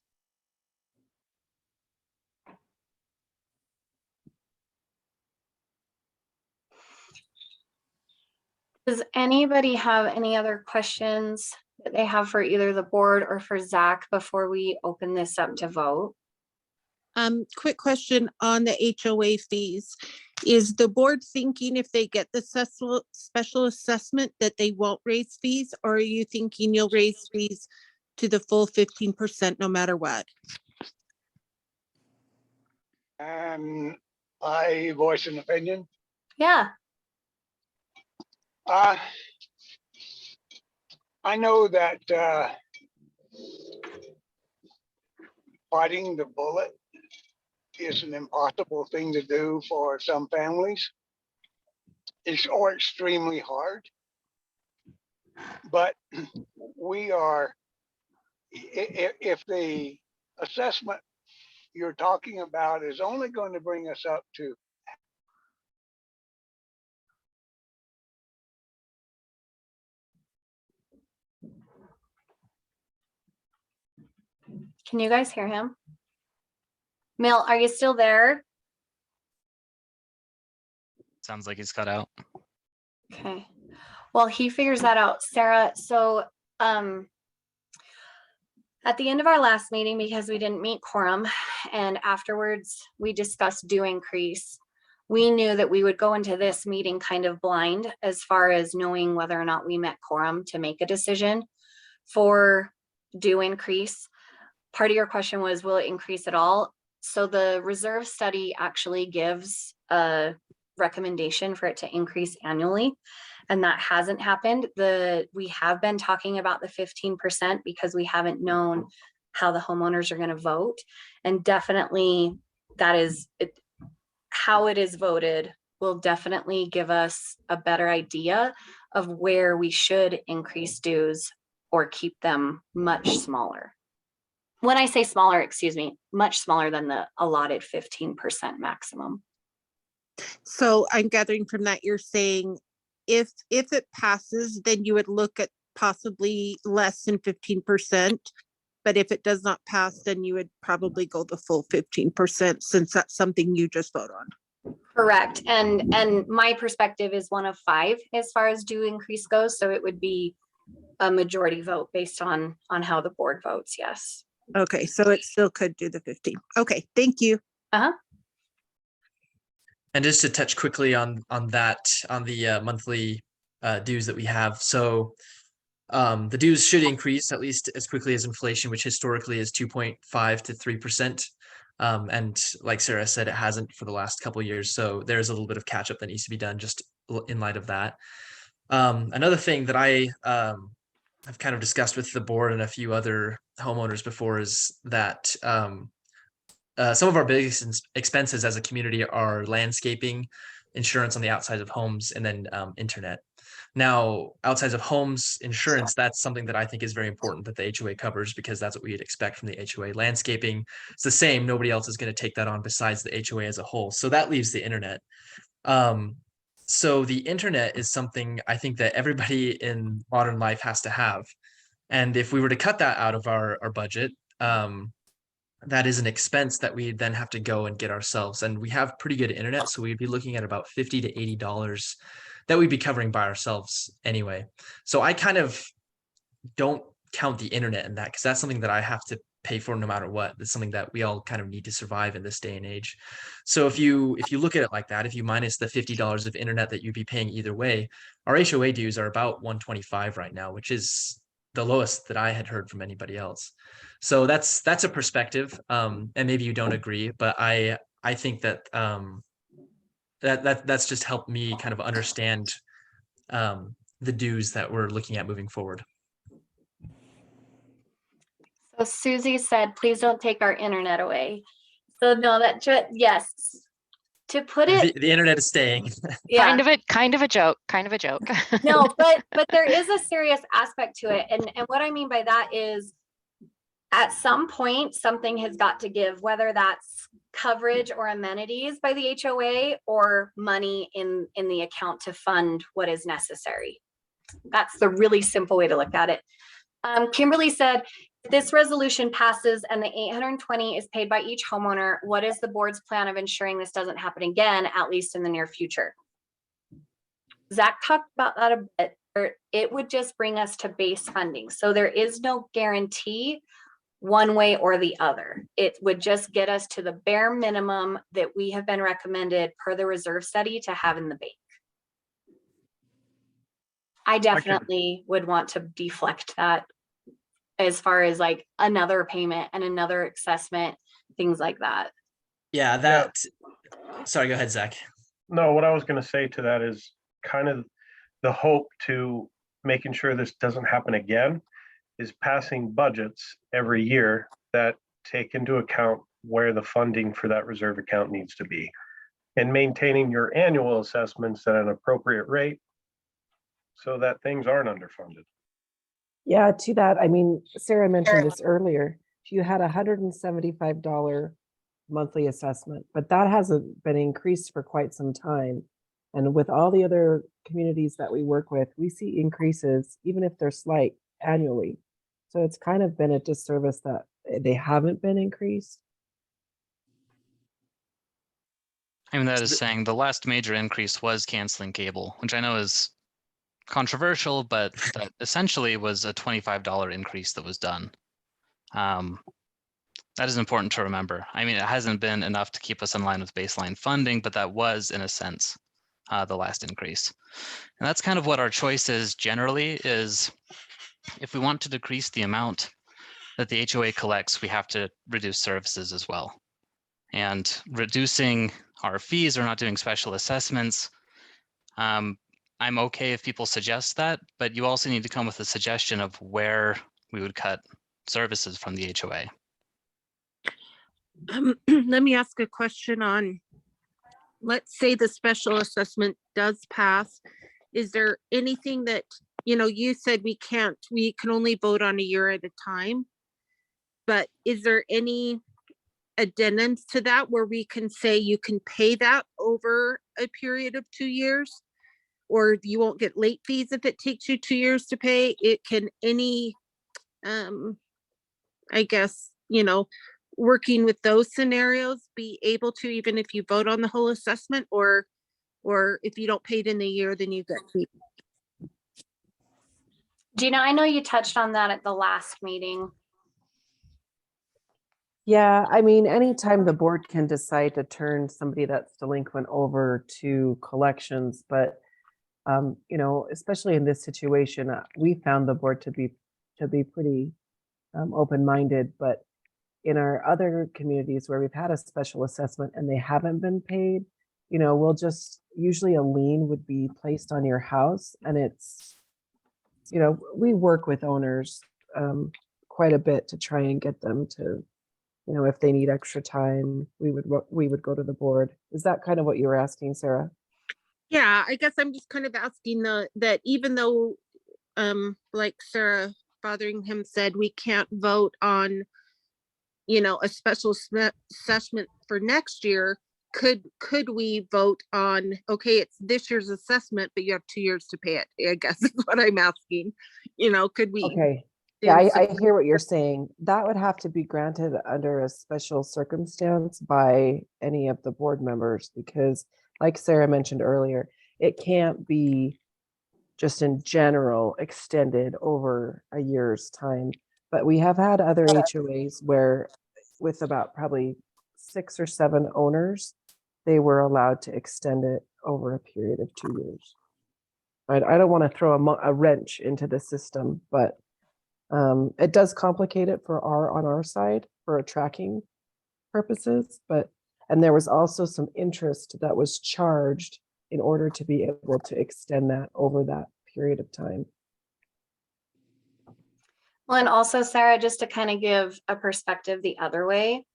Does anybody have any other questions that they have for either the board or for Zach before we open this up to vote? Quick question on the HOA fees. Is the board thinking if they get the special assessment that they won't raise fees, or are you thinking you'll raise fees to the full 15% no matter what? I voice an opinion. Yeah. I know that biting the bullet is an impossible thing to do for some families. It's or extremely hard. But we are, if the assessment you're talking about is only going to bring us up to Can you guys hear him? Mill, are you still there? Sounds like he's cut out. Okay. Well, he figures that out, Sarah. So at the end of our last meeting, because we didn't meet quorum, and afterwards we discussed due increase, we knew that we would go into this meeting kind of blind as far as knowing whether or not we met quorum to make a decision for due increase. Part of your question was, will it increase at all? So the reserve study actually gives a recommendation for it to increase annually, and that hasn't happened. We have been talking about the 15% because we haven't known how the homeowners are going to vote, and definitely that is it, how it is voted will definitely give us a better idea of where we should increase dues or keep them much smaller. When I say smaller, excuse me, much smaller than the allotted 15% maximum. So I'm gathering from that you're saying if it passes, then you would look at possibly less than 15%. But if it does not pass, then you would probably go the full 15%, since that's something you just vote on. Correct. And my perspective is one of 5 as far as due increase goes. So it would be a majority vote based on how the board votes. Yes. Okay, so it still could do the 15. Okay, thank you. Uh-huh. And just to touch quickly on that, on the monthly dues that we have. So the dues should increase at least as quickly as inflation, which historically is 2.5 to 3%. And like Sarah said, it hasn't for the last couple of years. So there's a little bit of catch up that needs to be done just in light of that. Another thing that I have kind of discussed with the board and a few other homeowners before is that some of our biggest expenses as a community are landscaping, insurance on the outside of homes, and then internet. Now, outside of homes insurance, that's something that I think is very important that the HOA covers, because that's what we'd expect from the HOA. Landscaping, it's the same. Nobody else is going to take that on besides the HOA as a whole. So that leaves the internet. So the internet is something I think that everybody in modern life has to have. And if we were to cut that out of our budget, that is an expense that we then have to go and get ourselves. And we have pretty good internet, so we'd be looking at about $50 to $80 that we'd be covering by ourselves anyway. So I kind of don't count the internet in that, because that's something that I have to pay for no matter what. It's something that we all kind of need to survive in this day and age. So if you look at it like that, if you minus the $50 of internet that you'd be paying either way, our HOA dues are about $125 right now, which is the lowest that I had heard from anybody else. So that's a perspective, and maybe you don't agree, but I think that that's just helped me kind of understand the dues that we're looking at moving forward. So Susie said, please don't take our internet away. So no, yes, to put it, The internet is staying. yeah. Kind of a joke. No, but there is a serious aspect to it. And what I mean by that is at some point, something has got to give, whether that's coverage or amenities by the HOA or money in the account to fund what is necessary. That's the really simple way to look at it. Kimberly said, if this resolution passes and the $820 is paid by each homeowner, what is the board's plan of ensuring this doesn't happen again, at least in the near future? Zach talked about that a bit. It would just bring us to base funding. So there is no guarantee one way or the other. It would just get us to the bare minimum that we have been recommended per the reserve study to have in the bank. I definitely would want to deflect that as far as like another payment and another assessment, things like that. Yeah, sorry, go ahead, Zach. No, what I was going to say to that is kind of the hope to making sure this doesn't happen again is passing budgets every year that take into account where the funding for that reserve account needs to be, and maintaining your annual assessments at an appropriate rate so that things aren't underfunded. Yeah, to that, I mean, Sarah mentioned this earlier. If you had a $175 monthly assessment, but that hasn't been increased for quite some time. And with all the other communities that we work with, we see increases, even if they're slight, annually. So it's kind of been a disservice that they haven't been increased. I mean, that is saying the last major increase was canceling cable, which I know is controversial, but that essentially was a $25 increase that was done. That is important to remember. I mean, it hasn't been enough to keep us in line with baseline funding, but that was, in a sense, the last increase. And that's kind of what our choice is generally, is if we want to decrease the amount that the HOA collects, we have to reduce services as well. And reducing our fees or not doing special assessments, I'm okay if people suggest that, but you also need to come with a suggestion of where we would cut services from the HOA. Let me ask a question on, let's say the special assessment does pass. Is there anything that, you said we can only vote on a year at a time, but is there any addendums to that where we can say you can pay that over a period of 2 years? Or you won't get late fees if it takes you 2 years to pay? It can any, I guess, working with those scenarios, be able to, even if you vote on the whole assessment, or if you don't pay it in a year, then you get paid. Gina, I know you touched on that at the last meeting. Yeah, I mean, anytime the board can decide to turn somebody that's delinquent over to collections, but especially in this situation, we found the board to be pretty open-minded, but in our other communities where we've had a special assessment and they haven't been paid, we'll just, usually a lien would be placed on your house, and it's, we work with owners quite a bit to try and get them to, if they need extra time, we would go to the board. Is that kind of what you were asking, Sarah? Yeah, I guess I'm just kind of asking that even though, like Sarah Fotheringham said, we can't vote on, a special assessment for next year, could we vote on, okay, it's this year's assessment, but you have 2 years to pay it, I guess is what I'm asking. Could we? Okay. Yeah, do I some- hear what you're saying. That would have to be granted under a special circumstance by any of the board members, because like Sarah mentioned earlier, it can't be just in general extended over a year's time. But we have had other HOAs where with about probably 6 or 7 owners, they were allowed to extend it over a period of 2 years. I don't want to throw a wrench into the system, but it does complicate it on our side for tracking purposes. And there was also some interest that was charged in order to be able to extend that over that period of time. Well, and also, Sarah, just to kind of give a perspective the other way.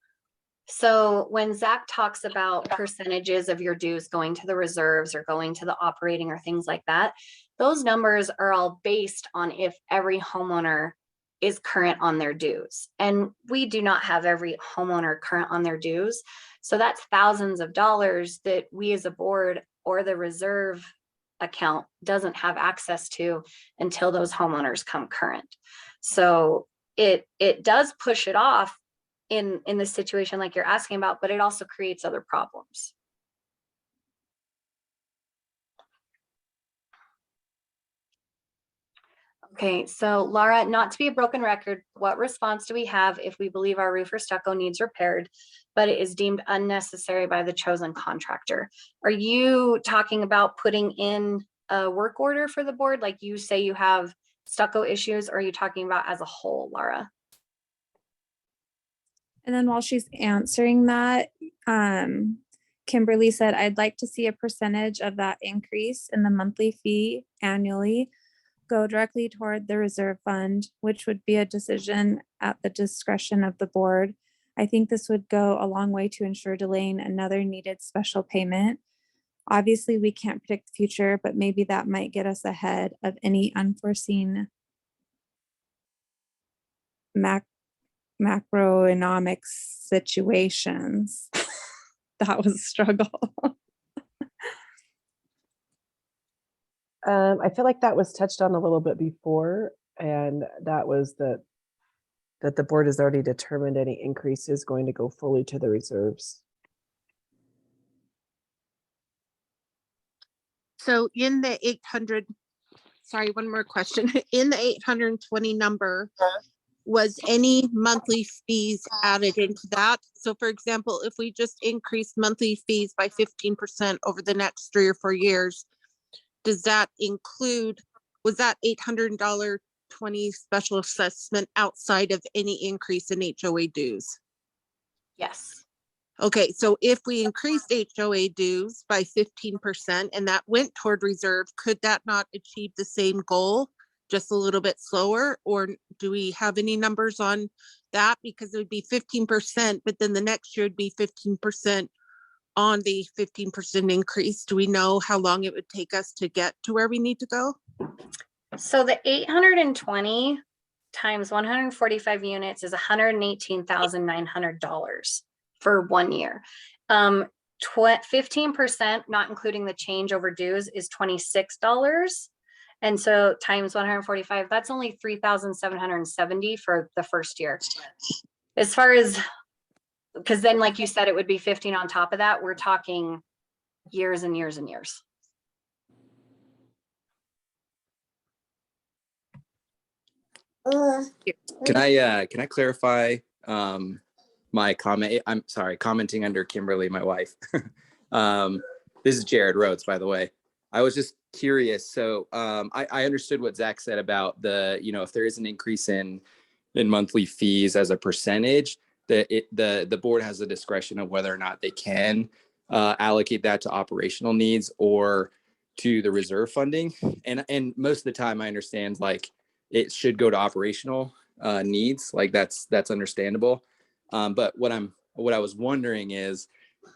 So when Zach talks about percentages of your dues going to the reserves or going to the operating or things like that, those numbers are all based on if every homeowner is current on their dues. And we do not have every homeowner current on their dues. So that's thousands of dollars that we as a board or the reserve account doesn't have access to until those homeowners come current. So it does push it off in the situation like you're asking about, but it also creates other problems. Okay, so Laura, not to be a broken record, what response do we have if we believe our roof or stucco needs repaired, but it is deemed unnecessary by the chosen contractor? Are you talking about putting in a work order for the board? Like you say you have stucco issues, or are you talking about as a whole, Laura? And then while she's answering that, Kimberly said, I'd like to see a percentage of that increase in the monthly fee annually go directly toward the reserve fund, which would be a decision at the discretion of the board. I think this would go a long way to ensure delaying another needed special payment. Obviously, we can't predict the future, but maybe that might get us ahead of any unforeseen macroeconomic situations. That was a struggle. I feel like that was touched on a little bit before, and that was that the board has already determined any increase is going to go fully to the reserves. So in the 800, sorry, one more question. In the 820 number, was any monthly fees added into that? So for example, if we just increase monthly fees by 15% over the next 3 or 4 years, does that include, was that $800.20 special assessment outside of any increase in HOA dues? Yes. Okay, so if we increased HOA dues by 15% and that went toward reserve, could that not achieve the same goal, just a little bit slower? Or do we have any numbers on that? Because it would be 15%, but then the next year would be 15% on the 15% increase. Do we know how long it would take us to get to where we need to go? So the 820 times 145 units is $118,900 for 1 year. 15%, not including the change over dues, is $26. And so times 145, that's only $3,770 for the first year. As far as, because then like you said, it would be 15 on top of that. We're talking years and years and years. Can I clarify my comment? I'm sorry, commenting under Kimberly, my wife. This is Jared Rhodes, by the way. I was just curious. So I understood what Zach said about the, if there is an increase in monthly fees as a percentage, that the board has the discretion of whether or not they can allocate that to operational needs or to the reserve funding. And most of the time I understand like it should go to operational needs, like that's understandable. But what I was wondering is,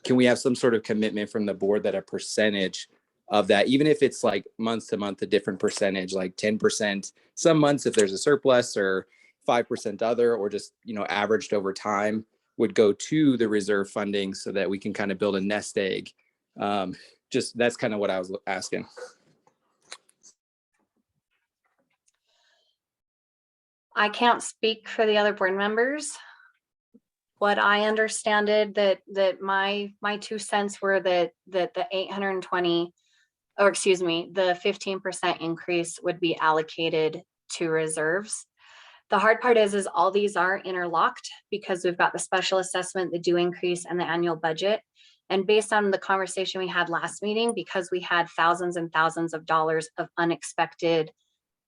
can we have some sort of commitment from the board that a percentage of that, even if it's like month to month, a different percentage, like 10%, some months if there's a surplus, or 5% other, or just, averaged over time, would go to the reserve funding so that we can kind of build a nest egg. Just that's kind of what I was asking. I can't speak for the other board members. What I understood that my 2 cents were that the 820, or excuse me, the 15% increase would be allocated to reserves. The hard part is all these are interlocked because we've got the special assessment, the due increase, and the annual budget. And based on the conversation we had last meeting, because we had thousands and thousands of dollars of unexpected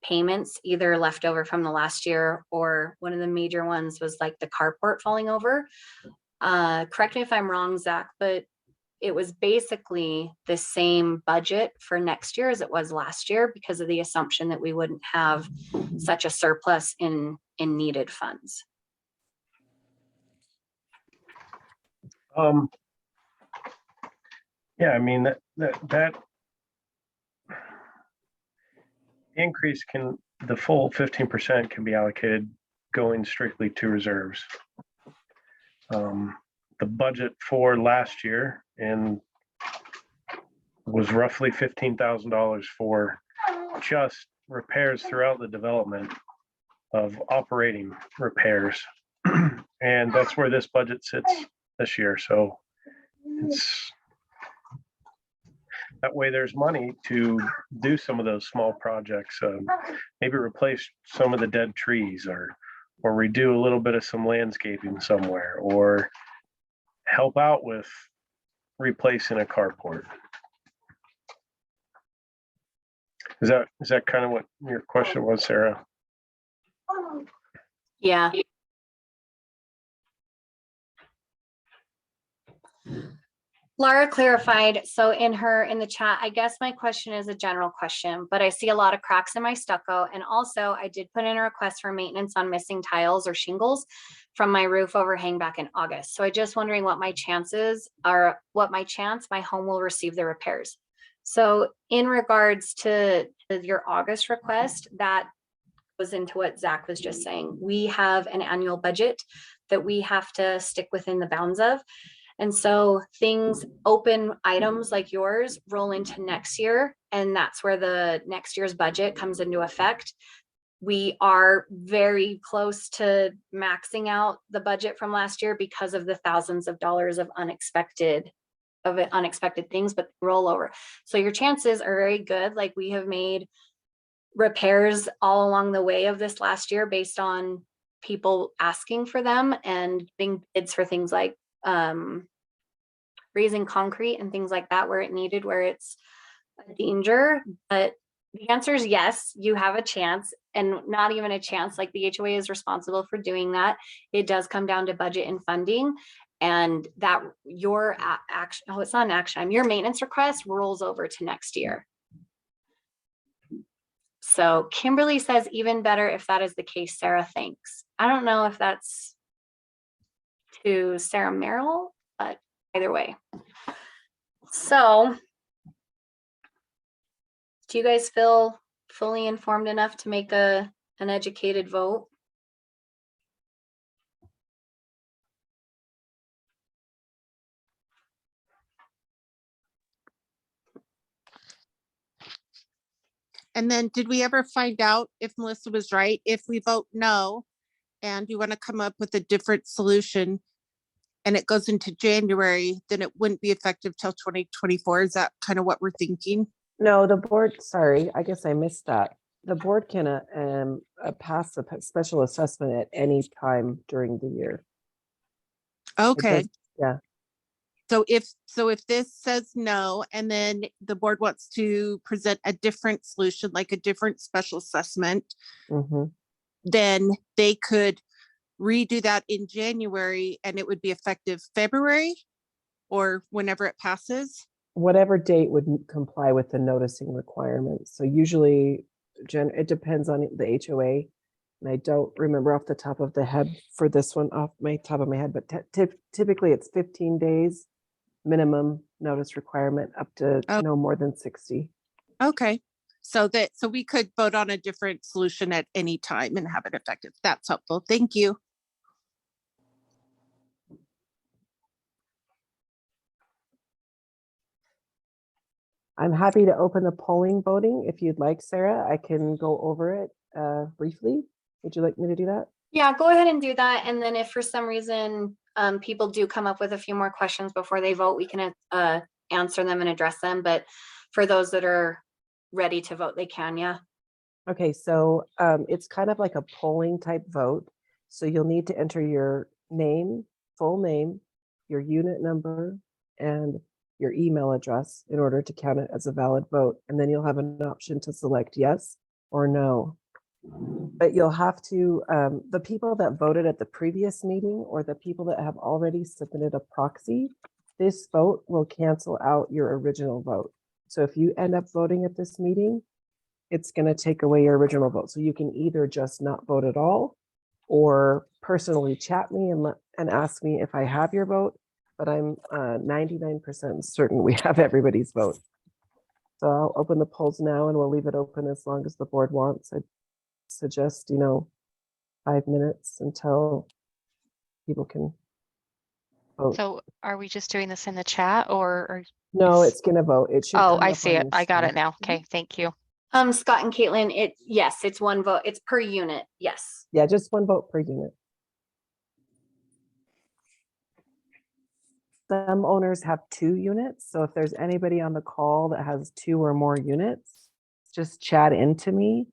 payments, either left over from the last year, or one of the major ones was like the carport falling over. Correct me if I'm wrong, Zach, but it was basically the same budget for next year as it was last year because of the assumption that we wouldn't have such a surplus in needed funds. Yeah, I mean, that increase the full 15% can be allocated going strictly to reserves. The budget for last year was roughly $15,000 for just repairs throughout the development of operating repairs. And that's where this budget sits this year. So it's that way there's money to do some of those small projects, maybe replace some of the dead trees, or redo a little bit of some landscaping somewhere, or help out with replacing a carport. Is that kind of what your question was, Sarah? Yeah. Laura clarified, so in the chat, I guess my question is a general question, but I see a lot of cracks in my stucco. And also I did put in a request for maintenance on missing tiles or shingles from my roof overhang back in August. So I'm just wondering what my chances are, my home will receive the repairs. So in regards to your August request, that goes into what Zach was just saying. We have an annual budget that we have to stick within the bounds of. And so open items like yours roll into next year, and that's where the next year's budget comes into effect. We are very close to maxing out the budget from last year because of the thousands of dollars of unexpected things, but roll over. So your chances are very good. Like, we have made repairs all along the way of this last year based on people asking for them and being bids for things like raising concrete and things like that where it needed, where it's a danger. But the answer is yes, you have a chance, and not even a chance. Like, the HOA is responsible for doing that. It does come down to budget and funding, and that your action, it's not an action item, your maintenance request rolls over to next year. So Kimberly says, even better if that is the case, Sarah, thanks. I don't know if that's to Sarah Merrill, but either way. So do you guys feel fully informed enough to make an educated vote? And then did we ever find out if Melissa was right? If we vote no, and you want to come up with a different solution and it goes into January, then it wouldn't be effective till 2024. Is that kind of what we're thinking? No, the board, sorry, I guess I missed that. The board can pass a special assessment at any time during the year. Okay. Yeah. So if this says no, and then the board wants to present a different solution, like a different special assessment, then they could redo that in January and it would be effective February or whenever it passes. Whatever date would comply with the noticing requirements. So usually, it depends on the HOA. And I don't remember off the top of the head for this one off my top of my head, but typically it's 15 days minimum notice requirement up to Oh. no more than 60. Okay. So we could vote on a different solution at any time and have it effective. That's helpful. Thank you. I'm happy to open the polling voting if you'd like, Sarah. I can go over it briefly. Would you like me to do that? Yeah, go ahead and do that. And then if for some reason people do come up with a few more questions before they vote, we can answer them and address them. But for those that are ready to vote, they can, yeah. Okay, so it's kind of like a polling type vote. So you'll need to enter your name, full name, your unit number, and your email address in order to count it as a valid vote. And then you'll have an option to select yes or no. But you'll have to, the people that voted at the previous meeting or the people that have already submitted a proxy, this vote will cancel out your original vote. So if you end up voting at this meeting, it's going to take away your original vote. So you can either just not vote at all or personally chat me and ask me if I have your vote, but I'm 99% certain we have everybody's vote. So I'll open the polls now and we'll leave it open as long as the board wants. I suggest, 5 minutes until people can vote. So are we just doing this in the chat or? No, it's going to vote. It should. Oh, come I up see on it. your I got it screen. now. Okay, thank you. Scott and Caitlin, yes, it's one vote. It's per unit. Yes. Yeah, just one vote per unit. Some owners have 2 units. So if there's anybody on the call that has 2 or more units, just chat into me.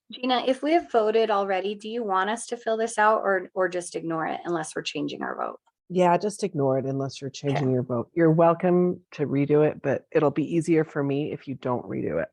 Gina, if we have voted already, do you want us to fill this out or just ignore it unless we're changing our vote? Yeah, just ignore it unless you're changing your vote. You're welcome to redo it, but it'll be easier for me if you don't redo it.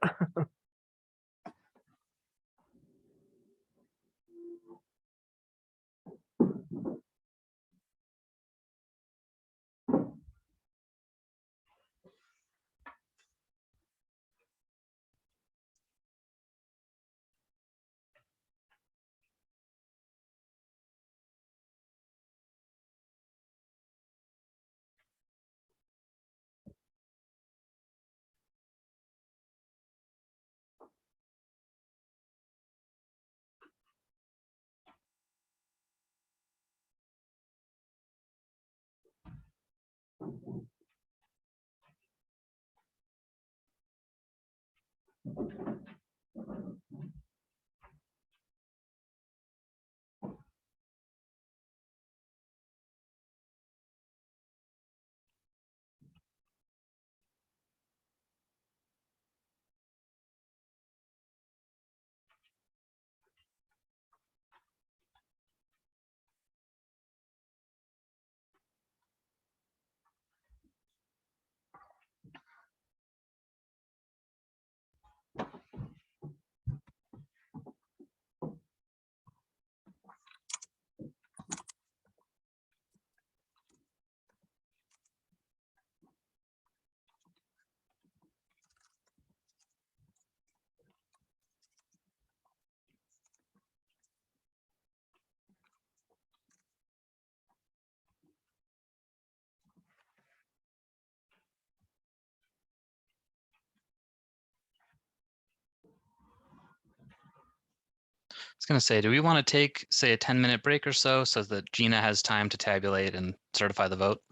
I was going to say, do we want to take, say, a 10-minute break or so that Gina has time to tabulate and certify the vote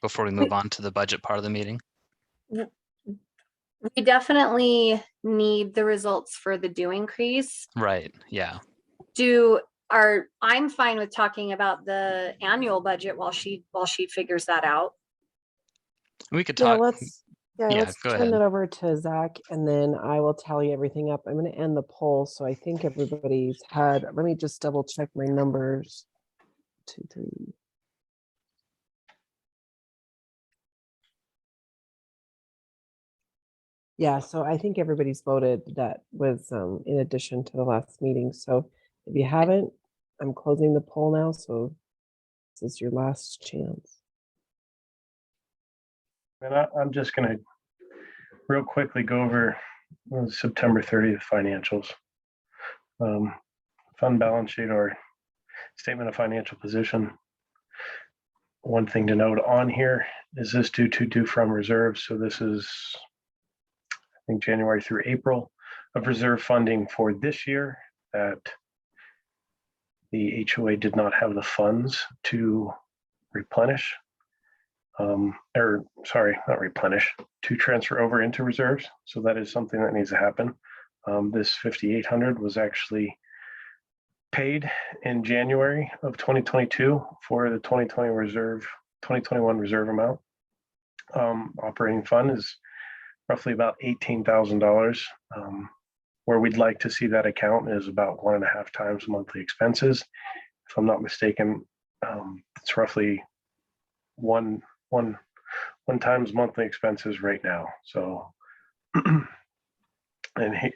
before we move on to the budget part of the meeting? We definitely need the results for the due increase. Right, yeah. I'm fine with talking about the annual budget while she figures that out. We could Yeah, talk. let's go turn ahead. it over to Zach and then I will tally everything up. I'm going to end the poll. So I think everybody's had, let me just double check my numbers. 2, 3. Yeah, so I think everybody's voted. That was in addition to the last meeting. So if you haven't, I'm closing the poll now. So this is your last chance. And I'm just gonna real quickly go over September 30th financials. Fund balance sheet or statement of financial position. One thing to note on here is this due from reserves. So this is, I think, January through April of reserve funding for this year that the HOA did not have the funds to replenish, or sorry, not replenish, to transfer over into reserves. So that is something that needs to happen. This 5,800 was actually paid in January of 2022 for the 2021 reserve amount. Operating fund is roughly about $18,000. Where we'd like to see that account is about 1.5 times monthly expenses. If I'm not mistaken, it's roughly one times monthly expenses right now. So, and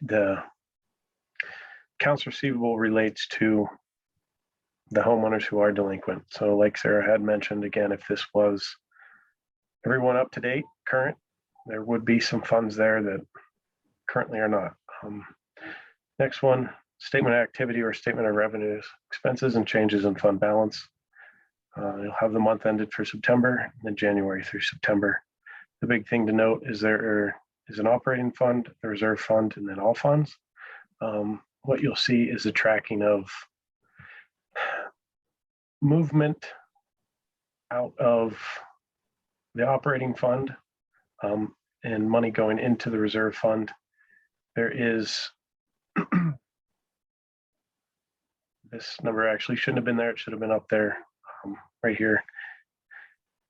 the accounts receivable relates to the homeowners who are delinquent. So like Sarah had mentioned, again, if this was everyone up to date, current, there would be some funds there that currently are not. Next one, statement of activity or statement of revenues, expenses and changes in fund balance. You'll have the month ended for September, and then January through September. The big thing to note is there is an operating fund, the reserve fund, and then all funds. What you'll see is a tracking of movement out of the operating fund and money going into the reserve fund. There is, this number actually shouldn't have been there. It should have been up there right here.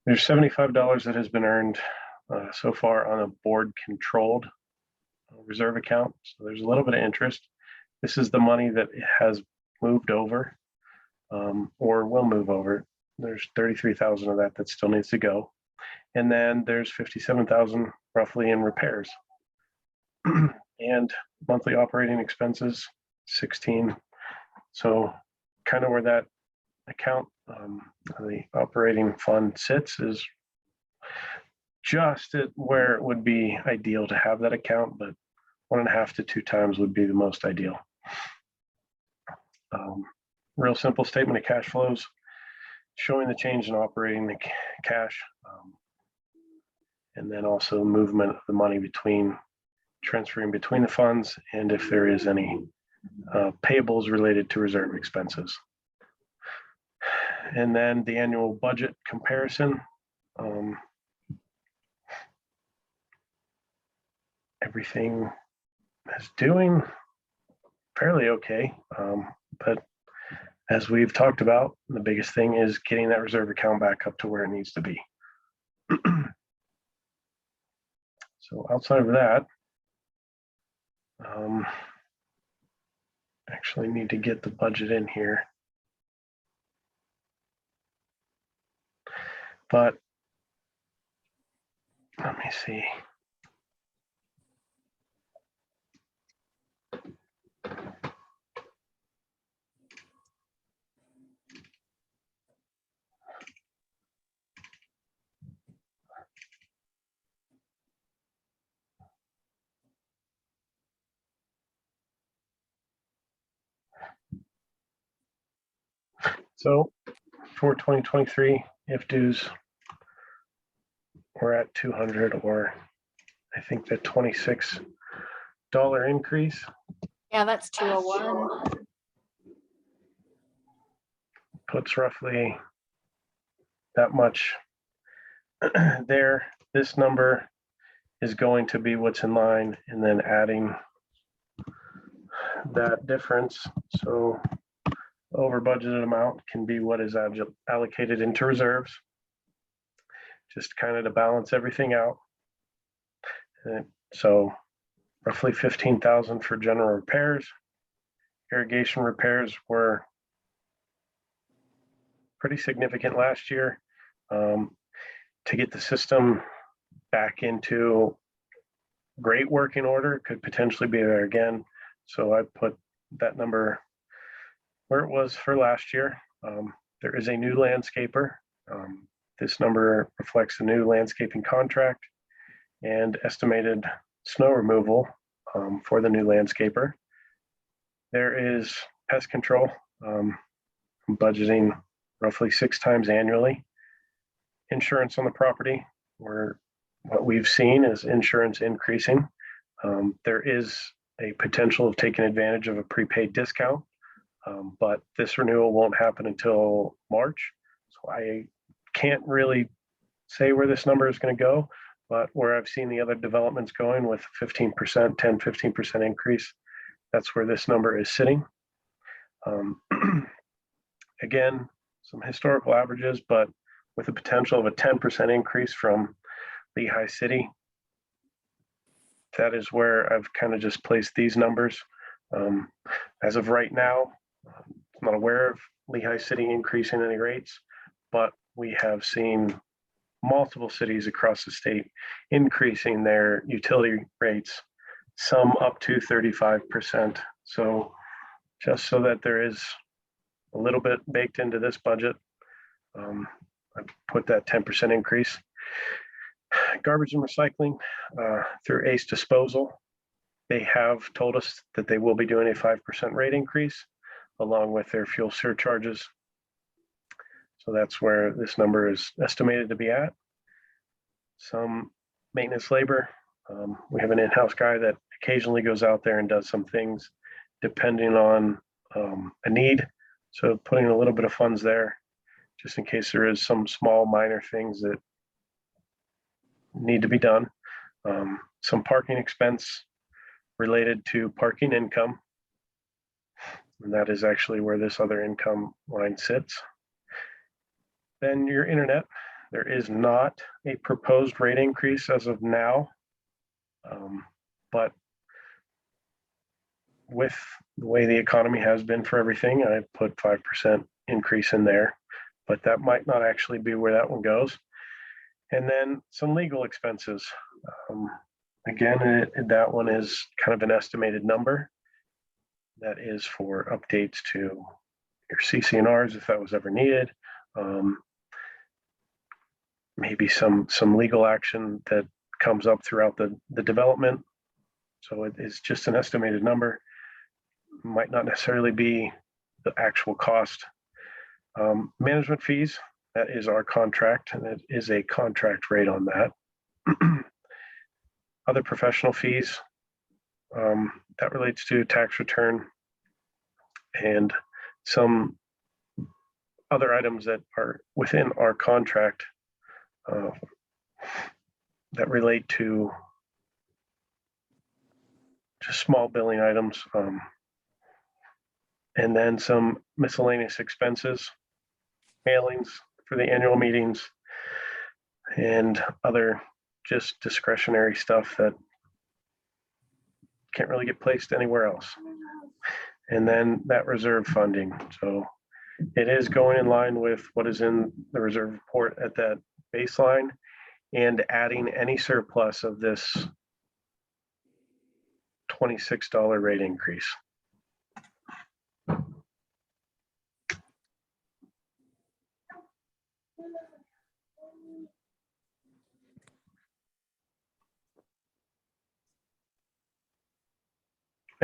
There's $75 that has been earned so far on a board controlled reserve account. So there's a little bit of interest. This is the money that has moved over or will move over. There's 33,000 of that still needs to go. And then there's 57,000 roughly in repairs. And monthly operating expenses, 16. So kind of where that account, the operating fund sits is just at where it would be ideal to have that account, but 1.5 to 2 times would be the most ideal. Real simple statement of cash flows, showing the change in operating the cash, and then also movement of the money between transferring between the funds, and if there is any payables related to reserve expenses. And then the annual budget comparison. Everything is doing fairly okay, but as we've talked about, the biggest thing is getting that reserve account back up to where it needs to be. So outside of that, actually need to get the budget in here. But let me see. So for 2023, if dues we're at 200, or I think the $26 increase. Yeah, that's 201. Puts roughly that much there. This number is going to be what's in line, and then adding that difference. So over budgeted amount can be what is allocated into reserves, just kind of to balance everything out. And so roughly 15,000 for general repairs. Irrigation repairs were pretty significant last year. To get the system back into great working order, could potentially be there again. So I put that number where it was for last year. There is a new landscaper This number reflects the new landscaping contract and estimated snow removal for the new landscaper. There is pest control, budgeting roughly 6 times annually. Insurance on the property, where what we've seen is insurance increasing. There is a potential of taking advantage of a prepaid discount, but this renewal won't happen until March. So I can't really say where this number is going to go, but where I've seen the other developments going with 15%, 10-15% increase, that's where this number is sitting. Again, some historical averages, but with the potential of a 10% increase from Lehigh City. That is where I've kind of just placed these numbers. As of right now, I'm not aware of Lehigh City increasing any rates, but we have seen multiple cities across the state increasing their utility rates, some up to 35%. So just so that there is a little bit baked into this budget, I put that 10% increase. Garbage and recycling through ACE Disposal, they have told us that they will be doing a 5% rate increase along with their fuel surcharges. So that's where this number is estimated to be at. Some maintenance labor. We have an in-house guy that occasionally goes out there and does some things depending on a need. So putting a little bit of funds there, just in case there is some small minor things that need to be done. Some parking expense related to parking income. And that is actually where this other income line sits. Then your internet, there is not a proposed rate increase as of now. But with the way the economy has been for everything, I put 5% increase in there, but that might not actually be where that one goes. And then some legal expenses. Again, that one is kind of an estimated number. That is for updates to your CC&Rs if that was ever needed. Maybe some legal action that comes up throughout the development. So it is just an estimated number. Might not necessarily be the actual cost. Management fees, that is our contract, and it is a contract rate on that. Other professional fees, that relates to tax return and some other items that are within our contract that relate to just small billing items. And then some miscellaneous expenses, mailings for the annual meetings, and other just discretionary stuff that can't really get placed anywhere else. And then that reserve funding. So it is going in line with what is in the reserve report at that baseline and adding any surplus of this $26 rate increase.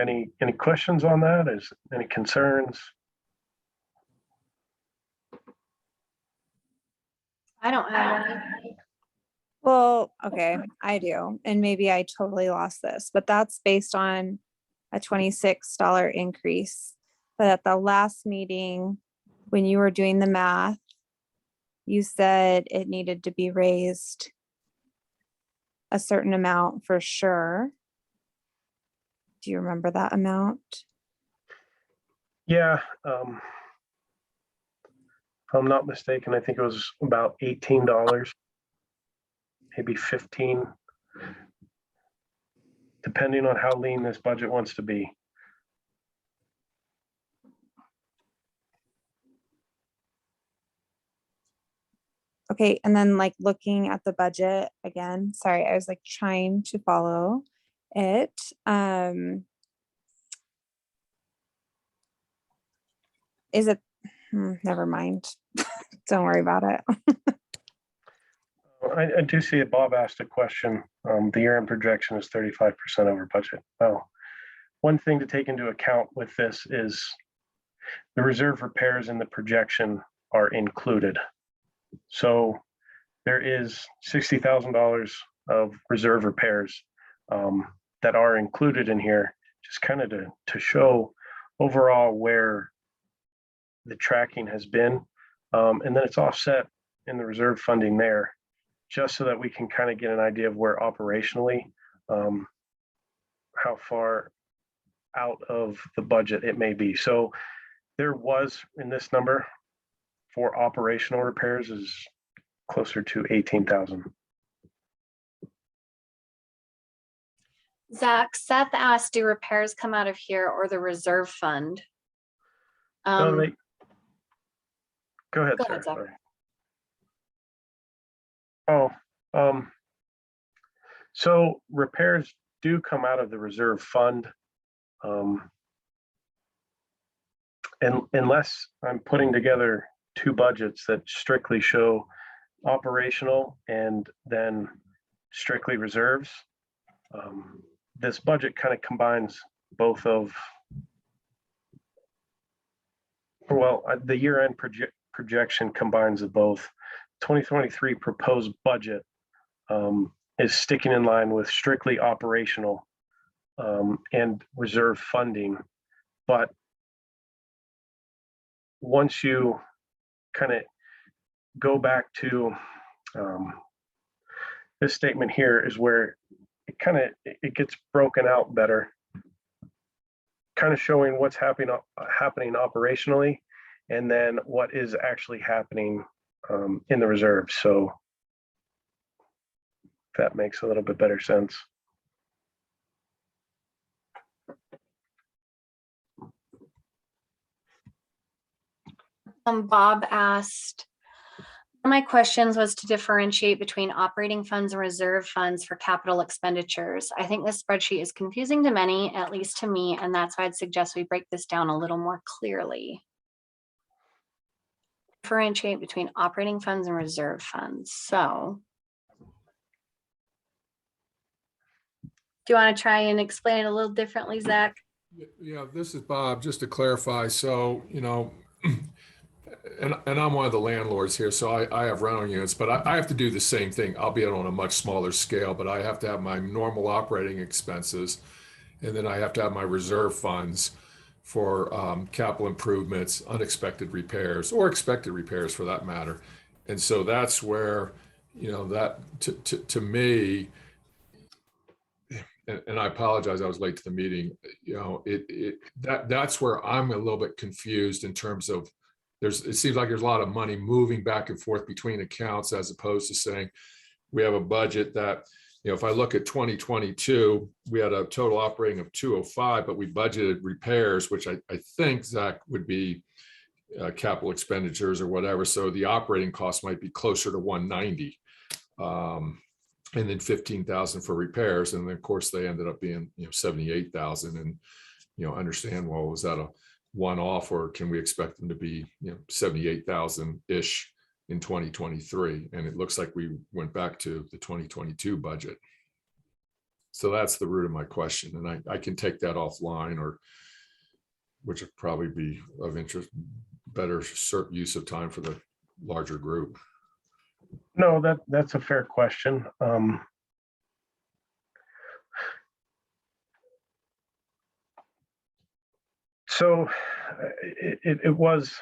Any questions on that? Is any concerns? I don't have any. Well, okay, I do. And maybe I totally lost this, but that's based on a $26 increase. But at the last meeting, when you were doing the math, you said it needed to be raised a certain amount for sure. Do you remember that amount? Yeah. If I'm not mistaken, I think it was about $18, maybe 15, depending on how lean this budget wants to be. Okay, and then like looking at the budget again, sorry, I was like trying to follow it. Is it, never mind. Don't worry about it. I do see it. Bob asked a question. The year-end projection is 35% over budget. Well, one thing to take into account with this is the reserve repairs in the projection are included. So there is $60,000 of reserve repairs that are included in here, just kind of to show overall where the tracking has been. And then it's offset in the reserve funding there, just so that we can kind of get an idea of where operationally, how far out of the budget it may be. So there was in this number for operational repairs is closer to 18,000. Zach, Seth asked, do repairs come out of here or the reserve fund? No, go ahead, Go Sarah, ahead, Zach. sorry. Oh, so repairs do come out of the reserve fund. And unless I'm putting together two budgets that strictly show operational and then strictly reserves, this budget kind of combines both of, well, the year-end projection combines of both. 2023 proposed budget is sticking in line with strictly operational and reserve funding. But once you kind of go back to this statement here is where it gets broken out better, kind of showing what's happening operationally and then what is actually happening in the reserve. So if that makes a little bit better sense. Bob asked, one of my questions was to differentiate between operating funds and reserve funds for capital expenditures. I think this spreadsheet is confusing to many, at least to me, and that's why I'd suggest we break this down a little more clearly. Differentiate between operating funds and reserve funds. So, do you want to try and explain it a little differently, Zach? Yeah, this is Bob, just to clarify. So, you know, and I'm one of the landlords here, so I have rental units, but I have to do the same thing, albeit on a much smaller scale, but I have to have my normal operating expenses, and then I have to have my reserve funds for capital improvements, unexpected repairs, or expected repairs for that matter. And so that's where, you know, that to me, and I apologize, I was late to the meeting, you know, that's where I'm a little bit confused in terms of it seems like there's a lot of money moving back and forth between accounts as opposed to saying we have a budget that, you know, if I look at 2022, we had a total operating of 205, but we budgeted repairs, which I think, Zach, would be capital expenditures or whatever. So the operating cost might be closer to 190. And then 15,000 for repairs. And then of course they ended up being, you know, 78,000, and, you know, understand, well, was that a one-off or can we expect them to be, you know, 78,000-ish in 2023? And it looks like we went back to the 2022 budget. So that's the root of my question. And I can take that offline, or which would probably be of interest, better use of time for the larger group. No, that's a fair question. So it was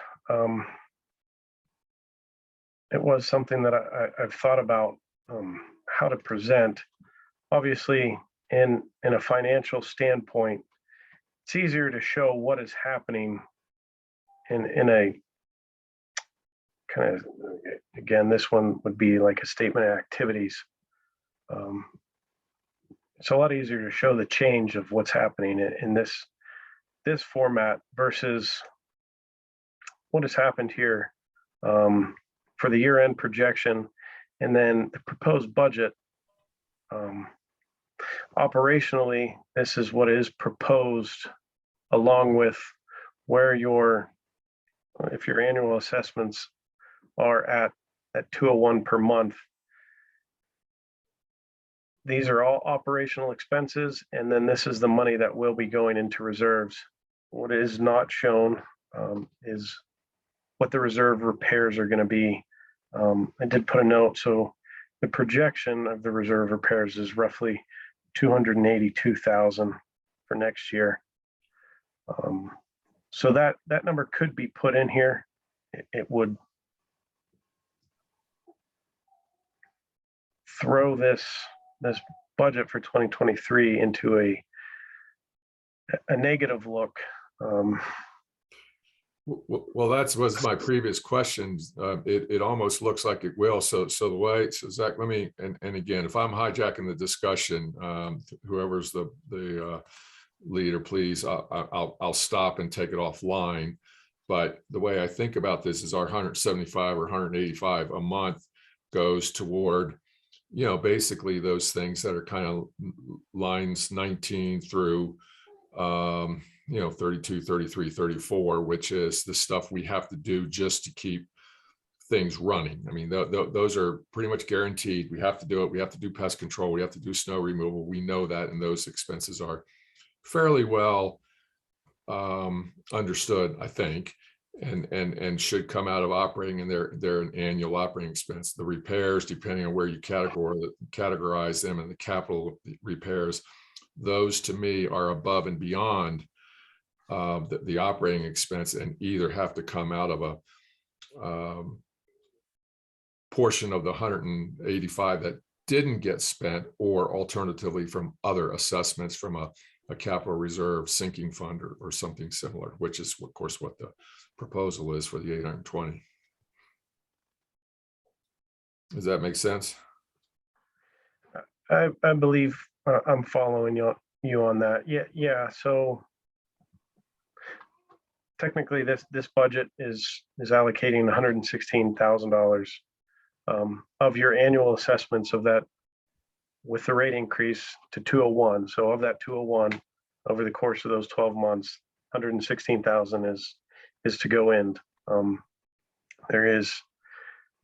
something that I've thought about how to present. Obviously, in a financial standpoint, it's easier to show what is happening in a kind of, again, this one would be like a statement of activities. It's a lot easier to show the change of what's happening in this format versus what has happened here for the year-end projection, and then the proposed budget. Operationally, this is what is proposed, along with where if your annual assessments are at 201 per month, these are all operational expenses, and then this is the money that will be going into reserves. What is not shown is what the reserve repairs are going to be. I did put a note, so the projection of the reserve repairs is roughly 282,000 for next year. So that number could be put in here. It would throw this budget for 2023 into a negative look. Well, that was my previous question. It almost looks like it will. So the way, so Zach, let me, and again, if I'm hijacking the discussion, whoever's the leader, please, I'll stop and take it offline. But the way I think about this is our 175 or 185 a month goes toward, basically those things that are kind of lines 19 through 32, 33, 34, which is the stuff we have to do just to keep things running. I mean, those are pretty much guaranteed. We have to do it. We have to do pest control. We have to do snow removal. We know that, and those expenses are fairly well understood, I think, and should come out of operating, and they're an annual operating expense. The repairs, depending on where you categorize them, and the capital repairs, those to me are above and beyond the operating expense, and either have to come out of a portion of the 185 that didn't get spent, or alternatively from other assessments from a capital reserve sinking fund or something similar, which is of course what the proposal is for the 820. Does that make sense? I believe I'm following you on that. Yeah. So technically, this budget is allocating $116,000 of your annual assessments of that, with the rate increase to 201. So of that 201, over the course of those 12 months, 116,000 is to go in. There is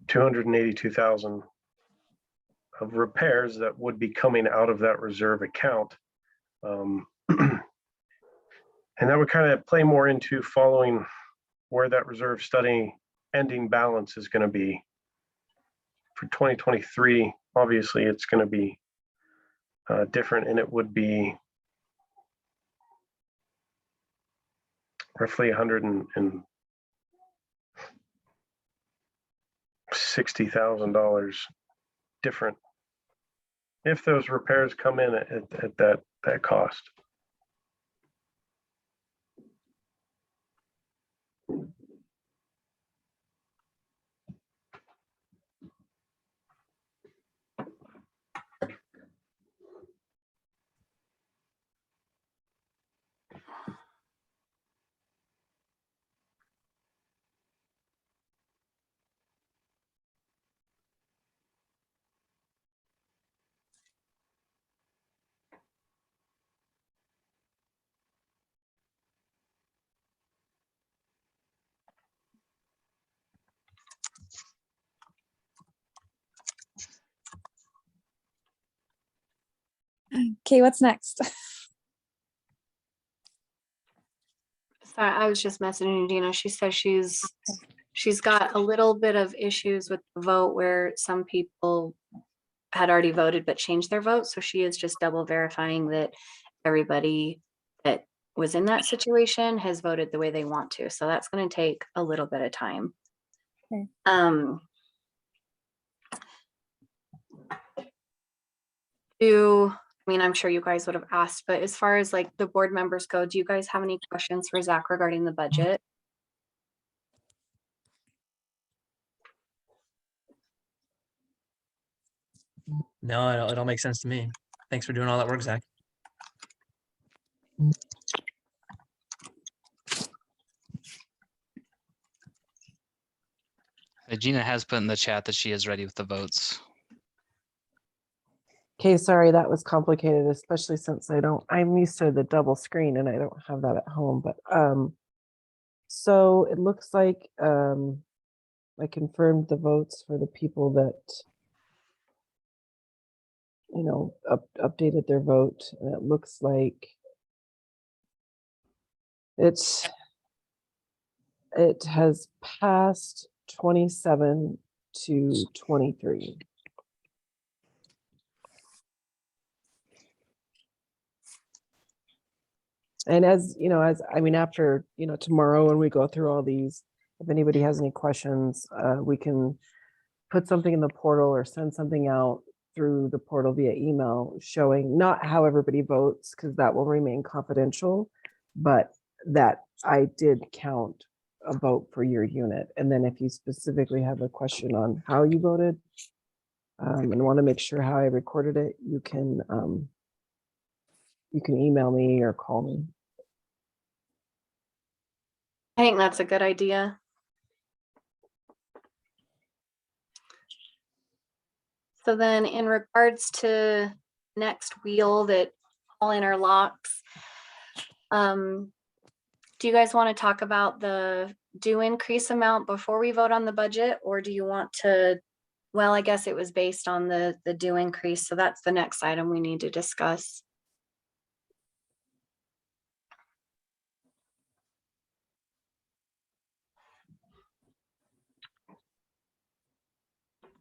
282,000 of repairs that would be coming out of that reserve account. And that would kind of play more into following where that reserve study ending balance is going to be. For 2023, obviously it's going to be different, and it would be roughly $160,000 different if those repairs come in at that cost. Okay, what's next? Sorry, I was just messaging Gina. She says she's got a little bit of issues with the vote where some people had already voted but changed their vote. So she is just double verifying that everybody that was in that situation has voted the way they want to. So that's going to take a little bit of time. Okay. I mean, I'm sure you guys would have asked, but as far as like the board members go, do you guys have any questions for Zach regarding the budget? No, it all makes sense to me. Thanks for doing all that work, Zach. Gina has put in the chat that she is ready with the votes. Okay, sorry, that was complicated, especially since I'm used to the double screen and I don't have that at home, but so it looks like I confirmed the votes for the people that you know, updated their vote, and it looks like it has passed 27 to 23. And as you know, after, tomorrow when we go through all these, if anybody has any questions, we can put something in the portal or send something out through the portal via email showing not how everybody votes, because that will remain confidential, but that I did count a vote for your unit. And then if you specifically have a question on how you voted and want to make sure how I recorded it, you can email me or call me. I think that's a good idea. So then in regards to next wheel that all interlocks, do you guys want to talk about the due increase amount before we vote on the budget, or do you want to, well, I guess it was based on the due increase, so that's the next item we need to discuss.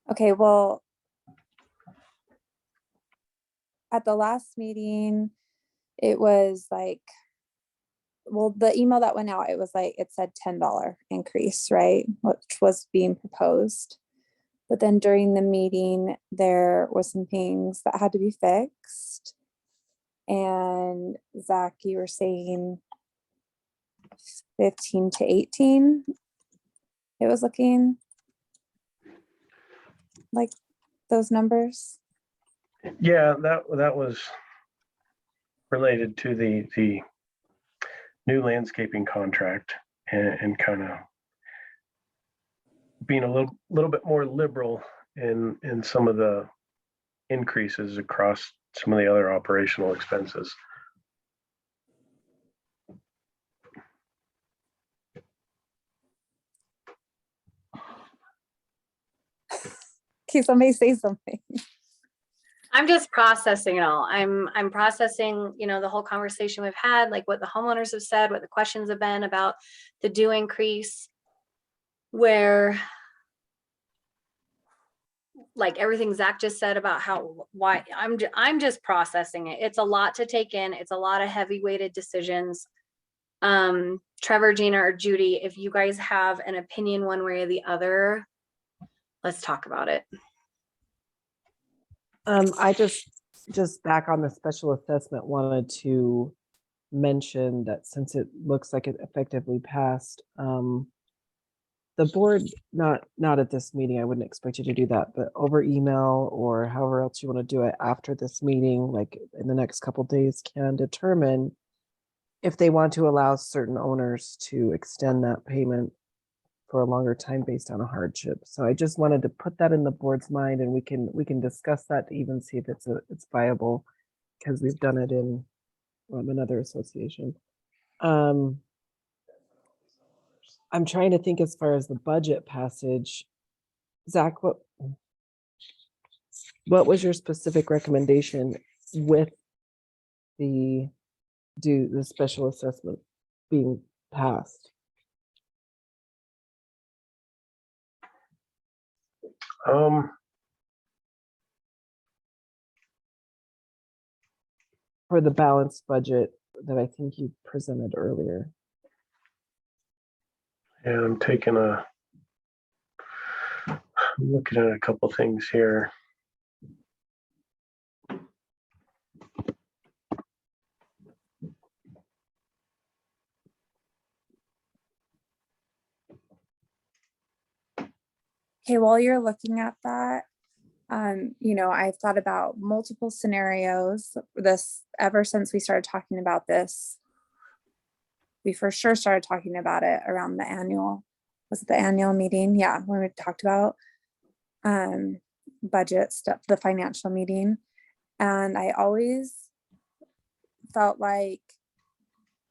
Okay, well, at the last meeting, it was like, well, the email that went out, it was like, it said $10 increase, right? Which was being proposed. But then during the meeting, there was some things that had to be fixed. And Zach, you were saying 15 to 18. It was looking like those numbers. Yeah, that was related to the new landscaping contract and kind of being a little bit more liberal in some of the increases across some of the other operational expenses. Okay, somebody say something. I'm just processing it all. I'm processing, the whole conversation we've had, like what the homeowners have said, what the questions have been about the due increase, where like everything Zach just said about why I'm just processing it. It's a lot to take in. It's a lot of heavy weighted decisions. Trevor, Gina, or Judy, if you guys have an opinion one way or the other, let's talk about it. I just back on the special assessment wanted to mention that since it looks like it effectively passed, the board, not at this meeting, I wouldn't expect you to do that, but over email or however else you want to do it after this meeting, like in the next couple of days, can determine if they want to allow certain owners to extend that payment for a longer time based on a hardship. So I just wanted to put that in the board's mind, and we can discuss that to even see if it's viable, because we've done it in another association. I'm trying to think as far as the budget passage. Zach, what was your specific recommendation with the special assessment being passed? For the balanced budget that I think you presented earlier. And I'm looking at a couple things here. Okay, while you're looking at that, I've thought about multiple scenarios. Ever since we started talking about this, we for sure started talking about it around the annual meeting? Yeah, when we talked about budget stuff, the financial meeting. And I always felt like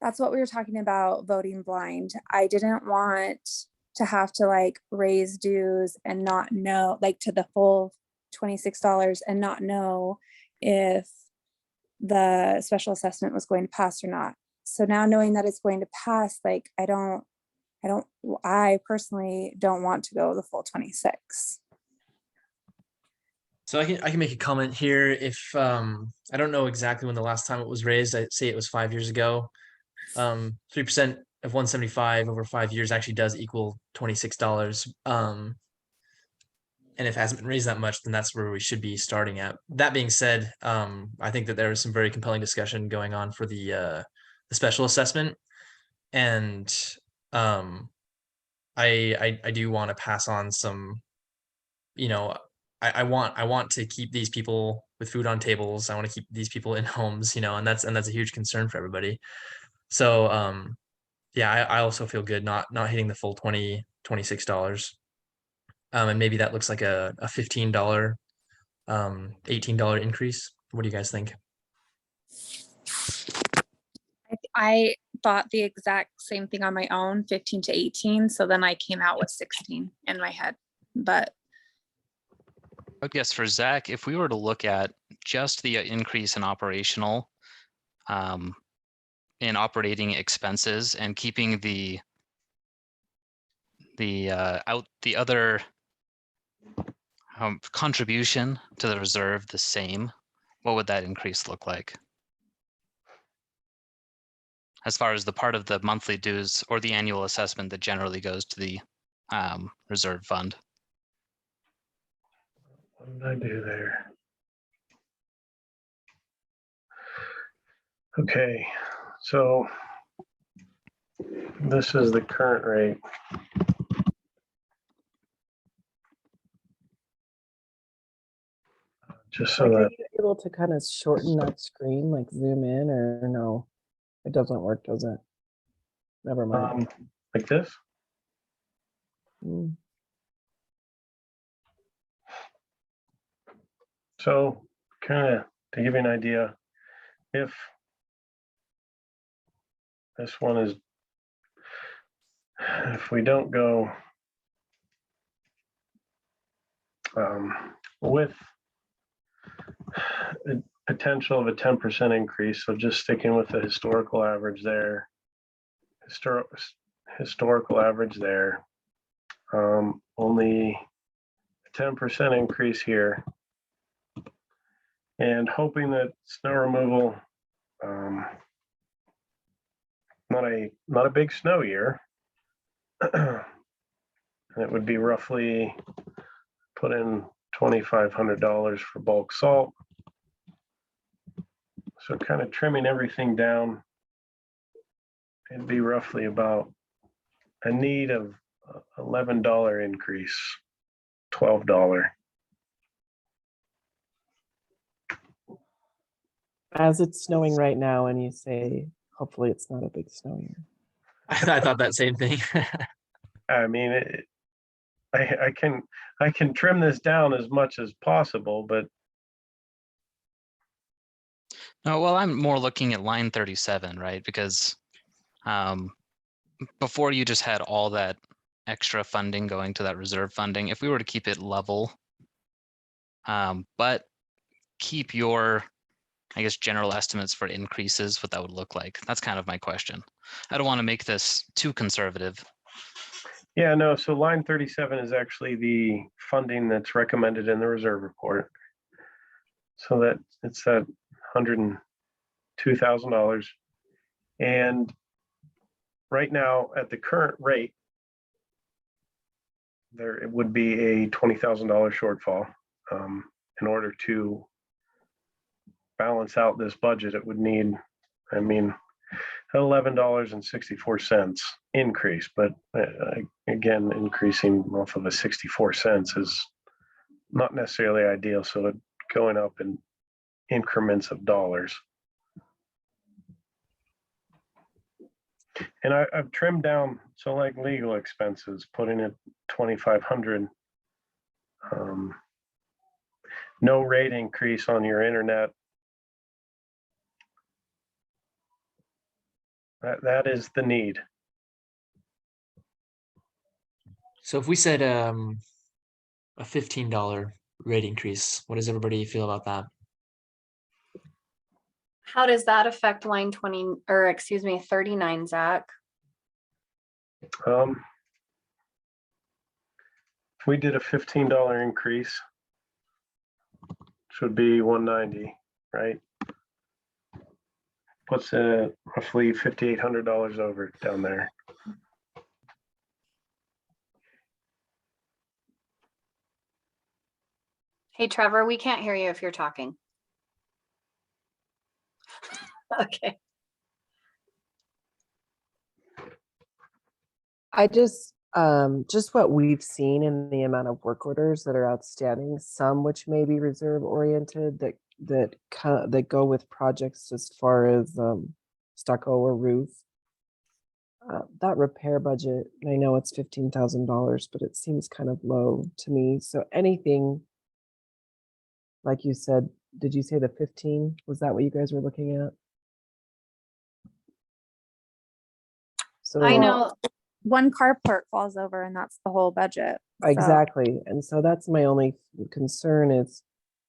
that's what we were talking about, voting blind. I didn't want to have to like raise dues and not know, like to the full $26 and not know if the special assessment was going to pass or not. So now knowing that it's going to pass, like I personally don't want to go the full 26. So I can make a comment here. If I don't know exactly when the last time it was raised, I say it was 5 years ago. 3% of 175 over 5 years actually does equal $26. And if it hasn't been raised that much, then that's where we should be starting at. That being said, I think that there is some very compelling discussion going on for the special assessment, and I do want to pass on some. I want to keep these people with food on tables. I want to keep these people in homes, and that's a huge concern for everybody. So yeah, I also feel good not hitting the full $26. And maybe that looks like a $15, $18 increase. What do you guys think? I thought the exact same thing on my own, 15 to 18. So then I came out with 16 in my head. But I would guess for Zach, if we were to look at just the increase in operating expenses and keeping the other contribution to the reserve the same, what would that increase look like? As far as the part of the monthly dues or the annual assessment that generally goes to the reserve fund. What did I do there? Okay, so this is the current rate. Just so Like, are that, you able to kind of shorten that screen, like zoom in, or no? It doesn't work, does it? Never mind. like this? Mm. So kind of to give you an idea, if this one is, if we don't go with the potential of a 10% increase, so just sticking with the historical average there, historical average there, only a 10% increase here, and hoping that snow removal, not a big snow year, and it would be roughly put in $2,500 for bulk salt. So kind of trimming everything down, it'd be roughly about a need of $11 increase, $12. As it's snowing right now, and you say, hopefully it's not a big snow year. I thought that same thing. I mean, I can trim this down as much as possible, but No, well, I'm more looking at line 37, right? Because before you just had all that extra funding going to that reserve funding, if we were to keep it level, but keep your, I guess, general estimates for increases, what that would look like. That's kind of my question. I don't want to make this too conservative. yeah, no, so line 37 is actually the funding that's recommended in the reserve report. So that it's at $102,000. And right now at the current rate, there it would be a $20,000 shortfall. In order to balance out this budget, it would need, I mean, $11.64 increase, but again, increasing off of a 64 cents is not necessarily ideal. So going up in increments of dollars. And I've trimmed down, so like legal expenses, putting it 2,500. No rate increase on your internet. That is the need. So if we said a $15 rate increase, what does everybody feel about that? How does that affect line 20, or excuse me, 39, Zach? We did a $15 increase. Should be 190, right? What's roughly $5,800 over down there? Hey, Trevor, we can't hear you if you're talking. Okay. I just what we've seen in the amount of work orders that are outstanding, some which may be reserve oriented that go with projects as far as stucco or roof. That repair budget, I know it's $15,000, but it seems kind of low to me. So anything, like you said, did you say the 15? Was that what you guys were looking at? So I know. One carport falls over and that's the whole budget. so- exactly. And so that's my only concern is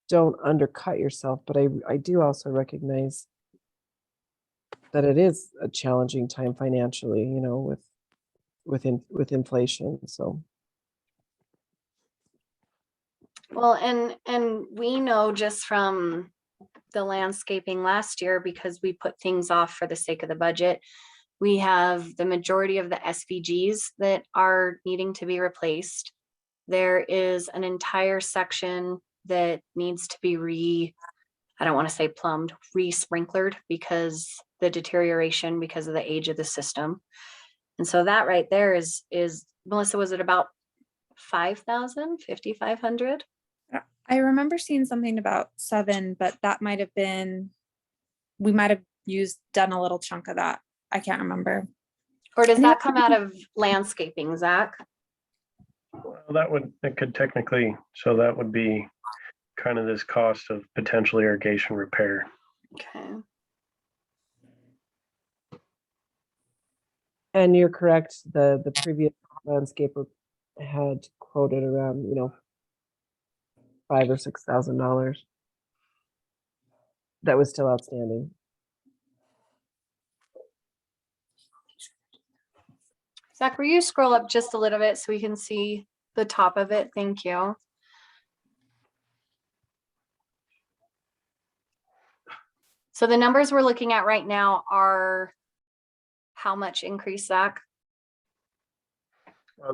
don't undercut yourself. But I do also recognize that it is a challenging time financially, you know, with inflation. So Well, and we know just from the landscaping last year, because we put things off for the sake of the budget, we have the majority of the SVGs that are needing to be replaced. There is an entire section that needs to be I don't want to say plumbed, re-sprinklered because the deterioration because of the age of the system. And so that right there is Melissa, was it about 5,000, 5,500? I remember seeing something about 7, but that might have been, we might have done a little chunk of that. I can't remember. Or does I think that come out of landscaping, Zach? Well, it could technically, so that would be kind of this cost of potential irrigation repair. Okay. and you're correct, the previous landscaper had quoted around, $5,000 or $6,000. That was still outstanding. Zach, will you scroll up just a little bit so we can see the top of it? Thank you. So the numbers we're looking at right now are how much increase, Zach?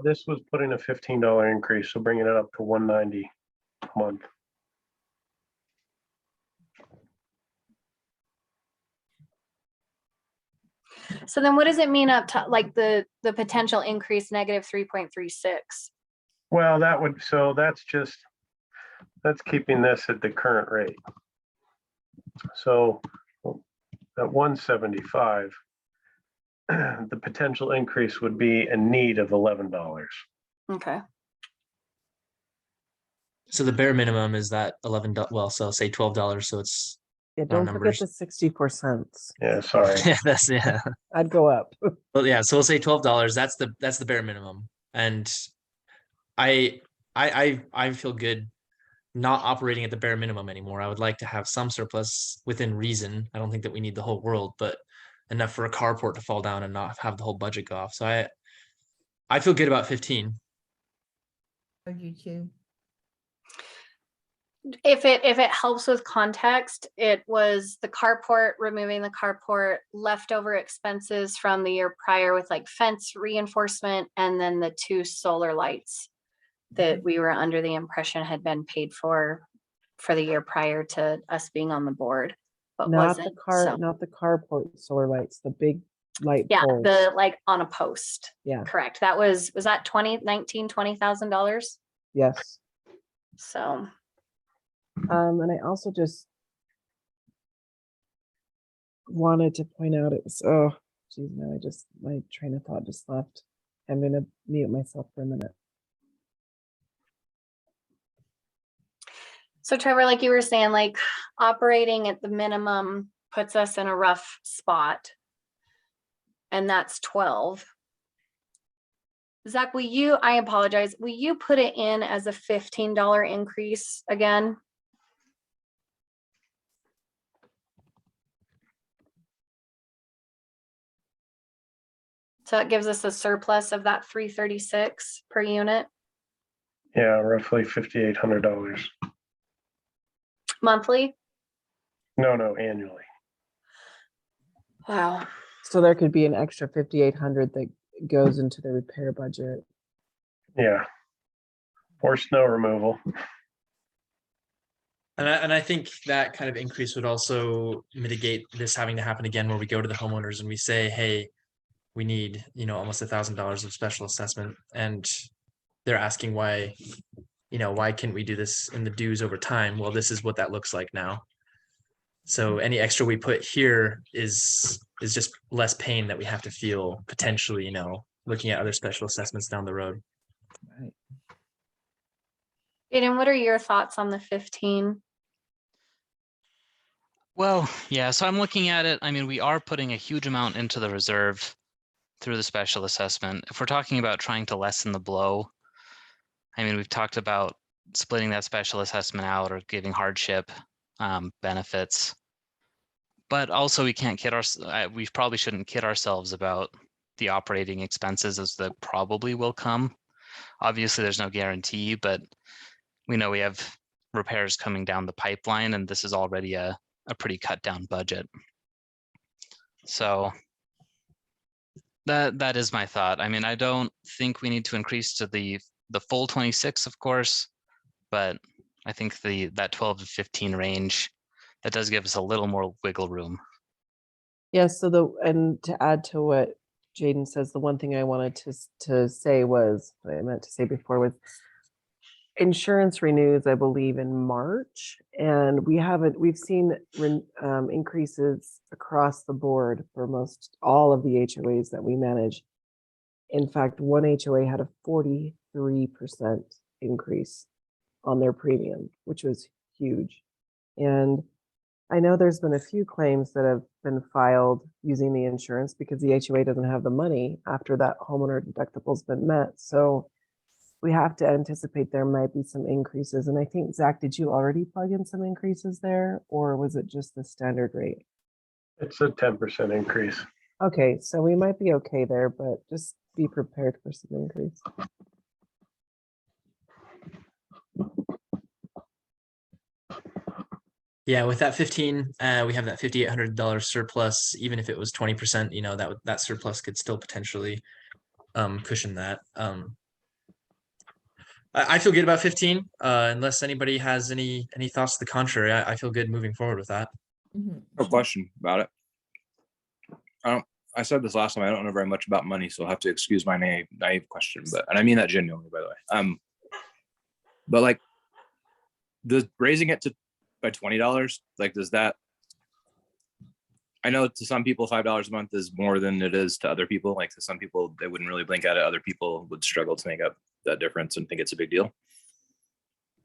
This was putting a $15 increase, so bringing it up to 190 a month. So then what does it mean up to like the potential increase negative 3.36? Well, that's keeping this at the current rate. So at 175, the potential increase would be a need of $11. Okay. So the bare minimum is that $11. Well, so say $12. So it's Yeah, round don't forget numbers. the 64 cents. Yeah, sorry. Yeah. I'd go up. Well, yeah. So we'll say $12. That's the bare minimum, and I feel good not operating at the bare minimum anymore. I would like to have some surplus within reason. I don't think that we need the whole world, but enough for a carport to fall down and not have the whole budget go off. So I feel good about 15. I do too. If it helps with context, it was the carport, removing the carport, leftover expenses from the year prior with like fence reinforcement, and then the 2 solar lights that we were under the impression had been paid for the year prior to us being on the board, but Not wasn't. not the carport solar lights, the big light Yeah, poles. the like on a post. Yeah. Correct. That was that $20,000? Yes. So. And I also just wanted to point out now my train of thought just left. I'm gonna mute myself for a minute. So Trevor, like you were saying, like operating at the minimum puts us in a rough spot. And that's 12. Zach, I apologize, will you put it in as a $15 increase again? So it gives us a surplus of that 336 per unit Yeah, roughly $5,800. monthly. No, annually. Wow. So there could be an extra 5,800 that goes into the repair budget. Yeah. Or snow removal. And I think that kind of increase would also mitigate this having to happen again, where we go to the homeowners and we say, hey, we need, almost $1,000 of special assessment, and they're asking why, why can't we do this in the dues over time? Well, this is what that looks like now. So any extra we put here is just less pain that we have to feel potentially, looking at other special assessments down the road. Right. Aiden, what are your thoughts on the 15? Well, yeah, so I'm looking at it. I mean, we are putting a huge amount into the reserve through the special assessment. If we're talking about trying to lessen the blow, I mean, we've talked about splitting that special assessment out or giving hardship benefits. But also we can't kid we probably shouldn't kid ourselves about the operating expenses, as that probably will come. Obviously, there's no guarantee, but we know we have repairs coming down the pipeline, and this is already a pretty cut down budget. So that is my thought. I mean, I don't think we need to increase to the full 26, of course, but I think that 12 to 15 range, that does give us a little more wiggle room. Yes. So and to add to what Jaden says, the one thing I wanted to say was, what I meant to say before was, insurance renews, I believe, in March, and we've seen increases across the board for most all of the HOAs that we manage. In fact, one HOA had a 43% increase on their premium, which was huge. And I know there's been a few claims that have been filed using the insurance because the HOA doesn't have the money after that homeowner deductible's been met. So we have to anticipate there might be some increases. And I think, Zach, did you already plug in some increases there, or was it just the standard rate? It's a 10% increase. Okay, so we might be okay there, but just be prepared for some increase. Yeah, with that 15, we have that $5,800 surplus. Even if it was 20%, that surplus could still potentially cushion that. I feel good about 15, unless anybody has any thoughts to the contrary. I feel good moving forward with that. No question about it. I said this last time. I don't know very much about money, so I'll have to excuse my naive question. And I mean that genuinely, by the way. But like, raising it by $20, like, does that? I know to some people $5 a month is more than it is to other people. Like, to some people, they wouldn't really blink at it. Other people would struggle to make up that difference and think it's a big deal.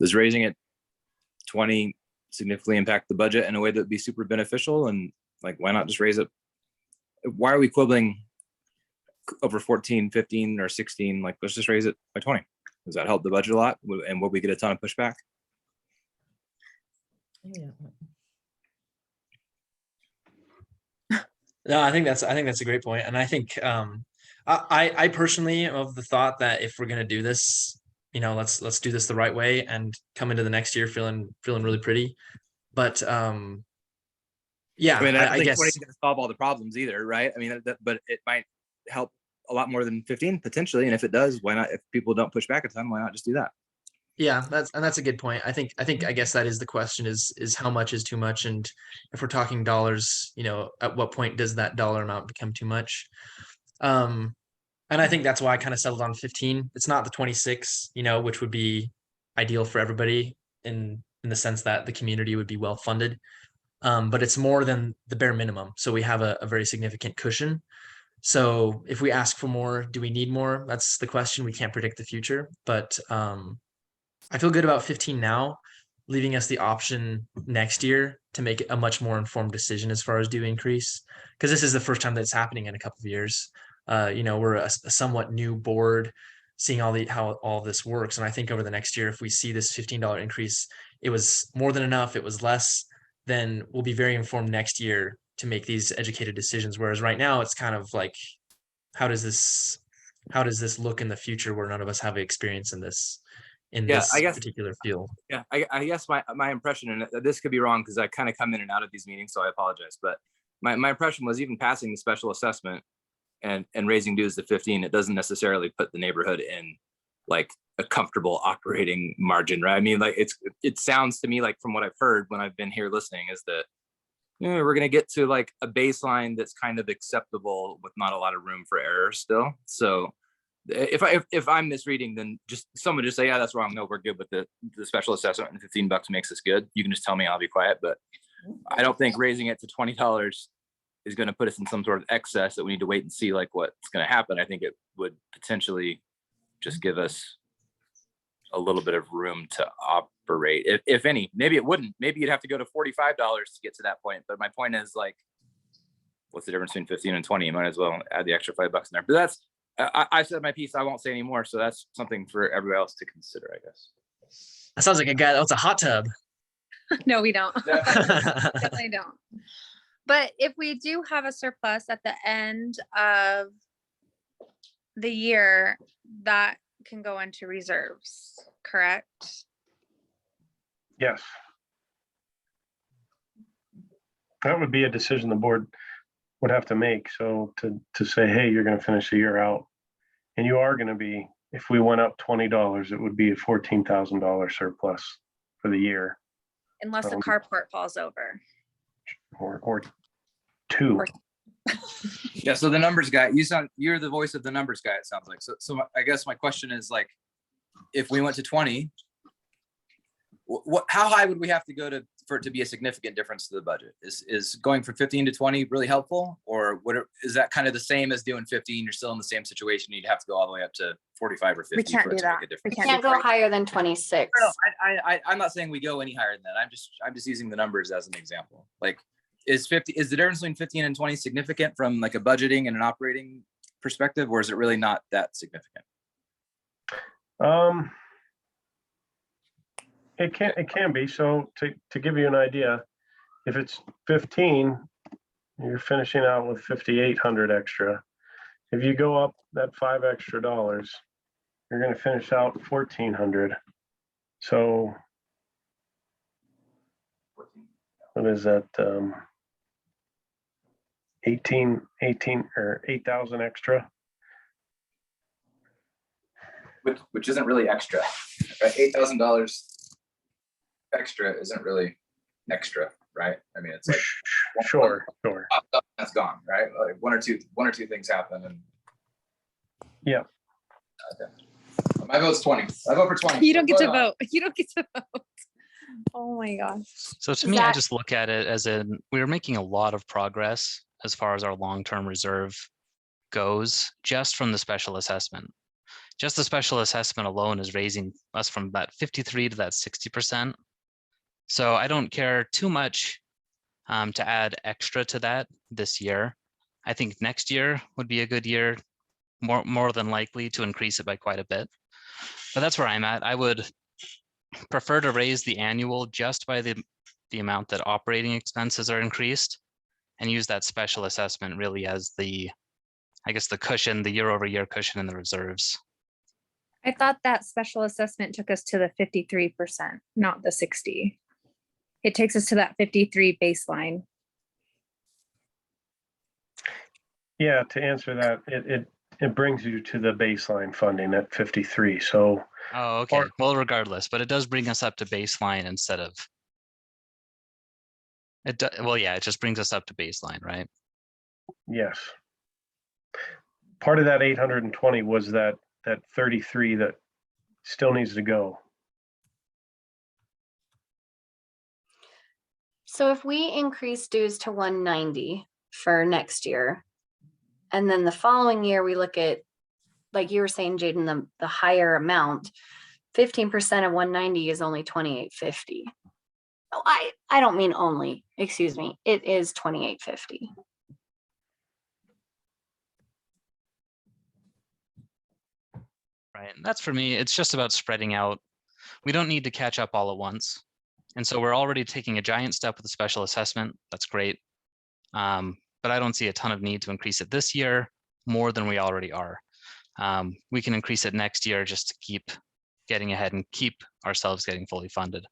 Does raising it 20 significantly impact the budget in a way that would be super beneficial? And like, why not just raise it? Why are we quibbling over 14, 15, or 16? Like, let's just raise it by 20. Does that help the budget a lot? And will we get a ton of pushback? Yeah. No, I think that's a great point. And I think I personally am of the thought that if we're gonna do this, let's do this the right way and come into the next year feeling really pretty. But yeah, I mean, I guess 20 is going to solve all the problems either, right? I mean, but it might help a lot more than 15 potentially. And if it does, why not? If people don't push back a ton, why not just do that? Yeah, that's a good point. I guess that is the question: is how much is too much? And if we're talking dollars, at what point does that dollar amount become too much? And I think that's why I kind of settled on 15. It's not the 26, which would be ideal for everybody in the sense that the community would be well funded. But it's more than the bare minimum. So we have a very significant cushion. So if we ask for more, do we need more? That's the question. We can't predict the future, but I feel good about 15 now, leaving us the option next year to make a much more informed decision as far as due increase. Because this is the first time that it's happening in a couple of years. We're a somewhat new board, seeing how all this works. And I think over the next year, if we see this $15 increase, it was more than enough, it was less, then we'll be very informed next year to make these educated decisions. Whereas right now it's kind of like, how does this look in the future where none of us have experience in this Yeah, I guess- particular field? Yeah, I guess my impression, and this could be wrong because I kind of come in and out of these meetings, so I apologize. But my impression was even passing the special assessment and raising dues to 15, it doesn't necessarily put the neighborhood in like a comfortable operating margin, right? I mean, like it sounds to me like from what I've heard when I've been here listening is that we're gonna get to like a baseline that's kind of acceptable with not a lot of room for error still. So if I'm misreading, then just someone just say, yeah, that's wrong. No, we're good with the special assessment and $15 makes us good. You can just tell me, I'll be quiet. But I don't think raising it to $20 is going to put us in some sort of excess that we need to wait and see like what's going to happen. I think it would potentially just give us a little bit of room to operate, if any. Maybe it wouldn't. Maybe you'd have to go to $45 to get to that point. But my point is like, what's the difference between 15 and 20? You might as well add the extra $5 in there. But that's, I said my piece. I won't say anymore. So that's something for everybody else to consider, I guess. That sounds like a guy that wants a hot tub. No, we don't. Definitely don't. But if we do have a surplus at the end of the year, that can go into reserves, correct? Yes. That would be a decision the board would have to make. So to say, hey, you're going to finish the year out, and you are going to be, if we went up $20, it would be a $14,000 surplus for the year. Unless the carport falls over. Or two. Yeah. So the numbers guy, you're the voice of the numbers guy, it sounds like. So I guess my question is like, if we went to 20, how high would we have to go for it to be a significant difference to the budget? Is going from 15 to 20 really helpful, or is that kind of the same as doing 15? You're still in the same situation. You'd have to go all the way up to 45 or 50. We can't for it do to make that. a difference. We can't go higher than 26. No, I'm not saying we go any higher than that. I'm just using the numbers as an example. Like, is the difference between 15 and 20 significant from like a budgeting and an operating perspective, or is it really not that significant? It can be. So to give you an idea, if it's 15, you're finishing out with 5,800 extra. If you go up that $5 extra, you're going to finish out 1,400. So what is that? 18 or 8,000 extra. Which isn't really extra, right? $8,000 extra isn't really extra, right? I mean, it's like sure. That's gone, right? Like one or two things happen, and yeah. Okay. My vote's 20. I vote for 20. You don't get to vote. You don't get to vote. Oh my gosh. So to me, I just look at it as in we're making a lot of progress as far as our long-term reserve goes, just from the special assessment. Just the special assessment alone is raising us from that 53 to that 60%. So I don't care too much to add extra to that this year. I think next year would be a good year, more than likely to increase it by quite a bit. But that's where I'm at. I would prefer to raise the annual just by the amount that operating expenses are increased, and use that special assessment really as the, I guess, the cushion, the year-over-year cushion in the reserves. I thought that special assessment took us to the 53%, not the 60. It takes us to that 53 baseline. Yeah, to answer that, it brings you to the baseline funding at 53. So. Oh, okay. Well, regardless, but it does bring us up to baseline instead of. Well, yeah, it just brings us up to baseline, right? Yes. Part of that 820 was that 33 that still needs to go. So if we increase dues to 190 for next year, and then the following year we look at, like you were saying, Jaden, the higher amount, 15% of 190 is only 2850. Oh, I don't mean only, excuse me, it is 2850. Right, and that's for me, it's just about spreading out. We don't need to catch up all at once. And so we're already taking a giant step with the special assessment. That's great. But I don't see a ton of need to increase it this year. more than we already are. We can increase it next year just to keep getting ahead and keep ourselves getting fully funded.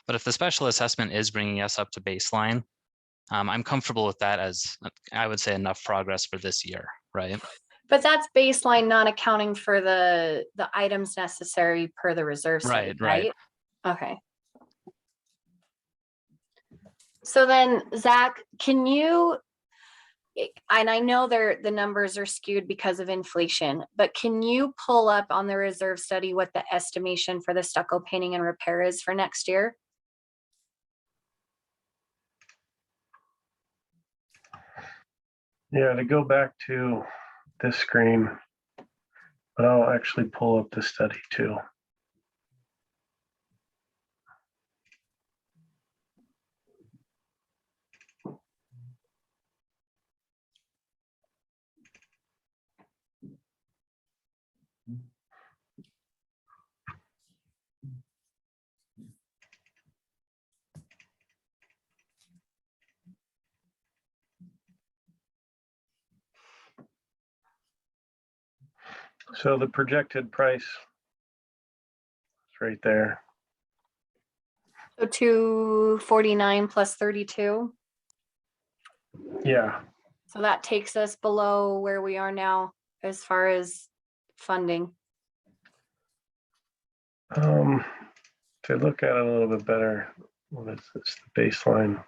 But if the special assessment is bringing us up to baseline, I'm comfortable with that as, I would say, enough progress for this year, right? But that's baseline, not accounting for the items necessary per the reserve study, Right. Okay. So then, Zach, can you, and I know the numbers are skewed because of inflation, but can you pull up on the reserve study what the estimation for the stucco painting and repair is for next year? Yeah, to go back to this screen, but I'll actually pull up the study too. So the projected price is right there. So 249 plus 32. Yeah, So that takes us below where we are now as far as funding. to look at it a little bit better, what is this, the baseline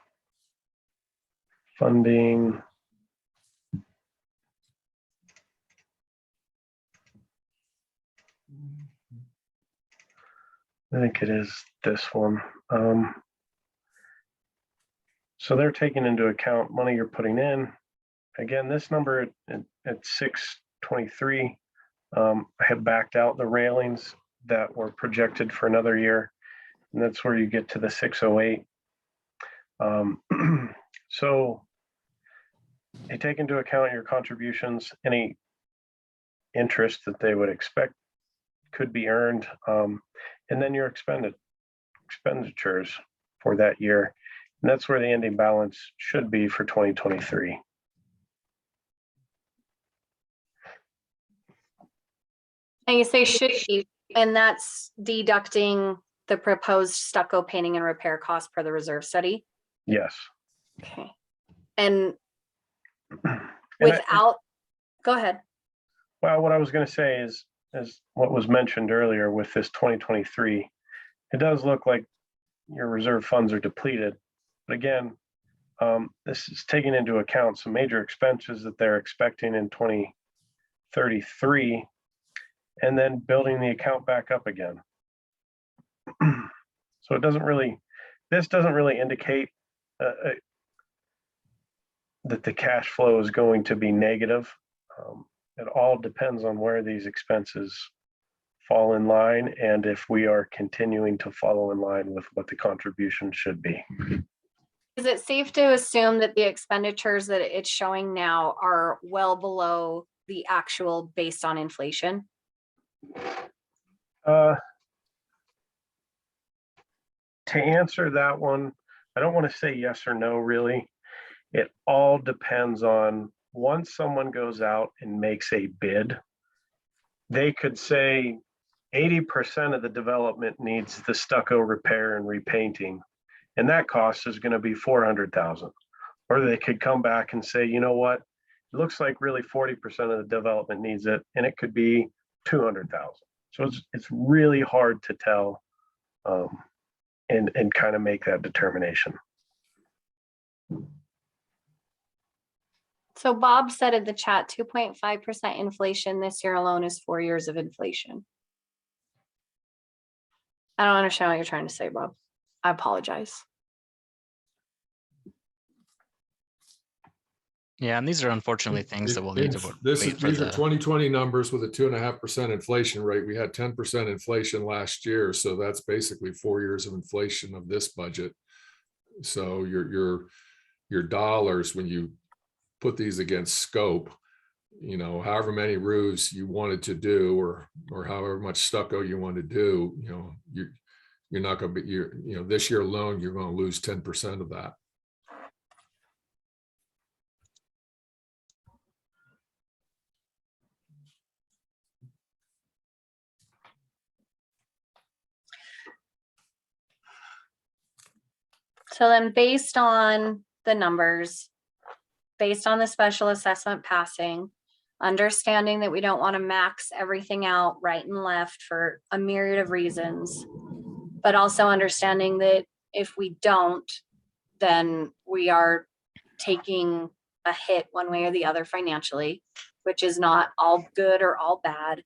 funding? I think it is this one. So they're taking into account money you're putting in. Again, this number at 623, I had backed out the railings that were projected for another year, and that's where you get to the 608. So you take into account your contributions, any interest that they would expect could be earned, and then your expenditures for that year. And that's where the ending balance should be for 2023. And you say should be, and that's deducting the proposed stucco painting and repair cost per the reserve study? Yes. Okay. And without, go ahead. Well, what I was going to say is what was mentioned earlier with this 2023, it does look like your reserve funds are depleted. But again, this is taking into account some major expenses that they're expecting in 2033, and then building the account back up again. So it doesn't really, this doesn't really indicate that the cash flow is going to be negative. It all depends on where these expenses fall in line and if we are continuing to follow in line with what the contribution should be. Is it safe to assume that the expenditures that it's showing now are well below the actual based on inflation? To answer that one, I don't want to say yes or no, really. It all depends on once someone goes out and makes a bid, they could say 80% of the development needs the stucco repair and repainting, and that cost is going to be $400,000. Or they could come back and say, you know what, it looks like really 40% of the development needs it, and it could be $200,000. So it's really hard to tell and kind of make that determination. So Bob said in the chat, 2.5% inflation this year alone is 4 years of inflation. I don't understand what you're trying to say, Bob. I apologize. Yeah, and these are unfortunately things that we'll need to wait for. These are 2020 numbers with a 2.5% inflation rate. We had 10% inflation last year, so that's basically 4 years of inflation of this budget. So your dollars, when you put these against scope, you know, however many roofs you wanted to do, or however much stucco you want to do, you know, you're not going to be, this year alone, you're going to lose 10% of that. So then based on the numbers, based on the special assessment passing, understanding that we don't want to max everything out right and left for a myriad of reasons, but also understanding that if we don't, then we are taking a hit one way or the other financially, which is not all good or all bad.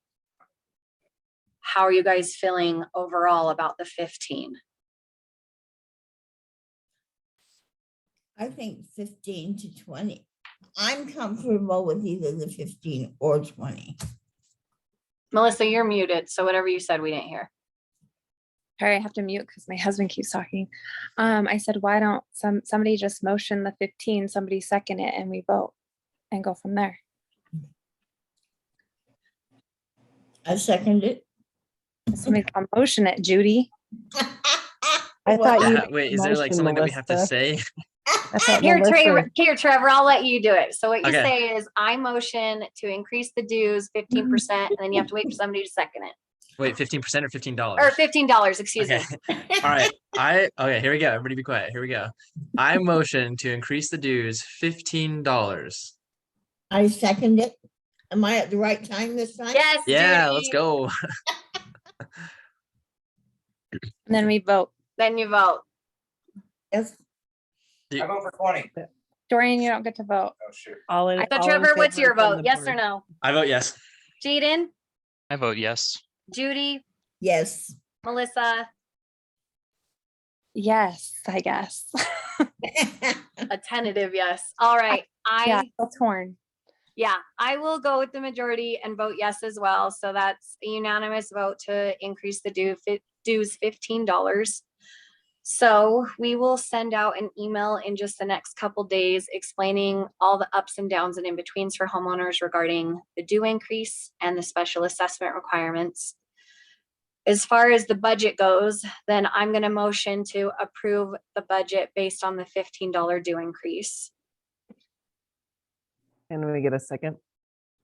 How are you guys feeling overall about the 15? I think 15 to 20. I'm comfortable with either the 15 or 20. Melissa, you're muted, so whatever you said, we didn't hear. Sorry, I have to mute because my husband keeps talking. I said, why don't somebody just motion the 15, somebody second it, and we vote and go from there. I second it. Somebody can motion it, Judy. I thought you. Wait, is there like something that we have to say? I thought Here, Melissa- Trevor, I'll let you do it. So what you Okay. say is, I motion to increase the dues 15%, and then you have to wait for somebody to second it. Wait, 15% or $15? Or $15, excuse Okay. me. All right. Okay, here we go. Everybody be quiet. Here we go. I motion to increase the dues $15. I second it. Am I at the right time this time? Yes. Yeah, Judy. let's go. And then we vote. Then you vote. Yes. I vote for 20. Dorian, you don't get to vote. Oh, shoot. All in, So all in Trevor, what's favor your from vote? the Yes or board. no? I vote yes. Jaden, I vote yes. Judy, Yes. Melissa, Yes, I guess. a tentative yes. All right. Yeah, still torn. Yeah, I will go with the majority and vote yes as well. So that's a unanimous vote to increase the dues $15. So we will send out an email in just the next couple days explaining all the ups and downs and in-betweens for homeowners regarding the due increase and the special assessment requirements. As far as the budget goes, then I'm going to motion to approve the budget based on the $15 due increase. Can we get a second?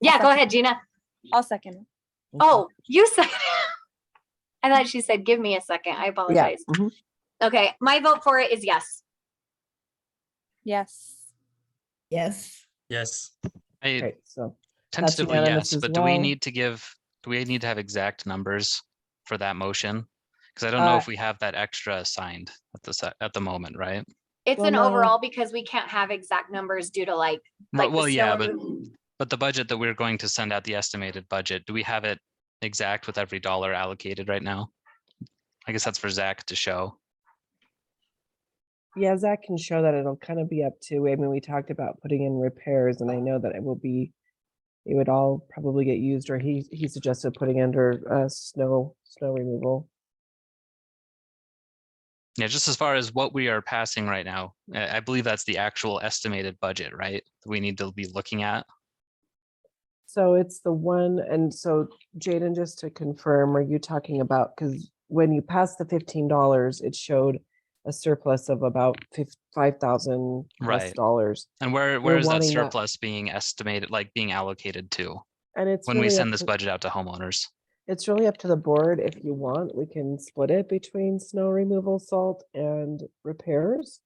Yeah, go ahead, Gina. I'll second it. Oh, you said, I thought she said, give me a second. I Yeah. apologize. Mhm. Okay, my vote for it is yes. Yes. Yes. Yes. I Okay, so tentatively unanimous yes, as but do we well. need to have exact numbers for that motion? Because I don't know if we have that extra assigned at the moment, right? It's Well, an no. overall because we can't have exact numbers due to like the Well, yeah, snow removal. but the budget that we're going to send out, the estimated budget, do we have it exact with every dollar allocated right now? I guess that's for Zach to show. Yeah, Zach can show that. It'll kind of be up to, I mean, we talked about putting in repairs, and I know that it would all probably get used, or he suggested putting under snow removal. Yeah, just as far as what we are passing right now, I believe that's the actual estimated budget, right? that we need to be looking at. So it's the one, and so Jaden, just to confirm, are you talking about, because when you passed the $15, it showed a surplus of about $5,000 Right. dollars. And where We're is that wanting that- surplus being estimated, like being allocated to And it's when we really up send this to- budget out to homeowners? It's really up to the board. If you want, we can split it between snow removal, salt, and repairs.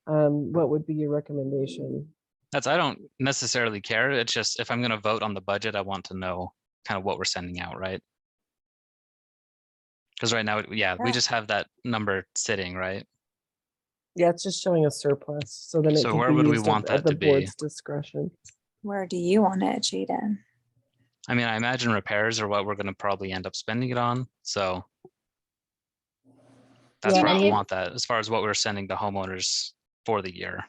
What would be your recommendation? I don't necessarily care. It's just if I'm going to vote on the budget, I want to know kind of what we're sending out, right? Because right now, yeah, we just have that number sitting, right? Yeah, it's just showing a surplus, so then it So can where be would we used want at that the to be? board's discretion. Where do you want it, Jaden? I mean, I imagine repairs are what we're going to probably end up spending it on. So that's Yeah, where I I would mean- want that as far as what we're sending to homeowners for the year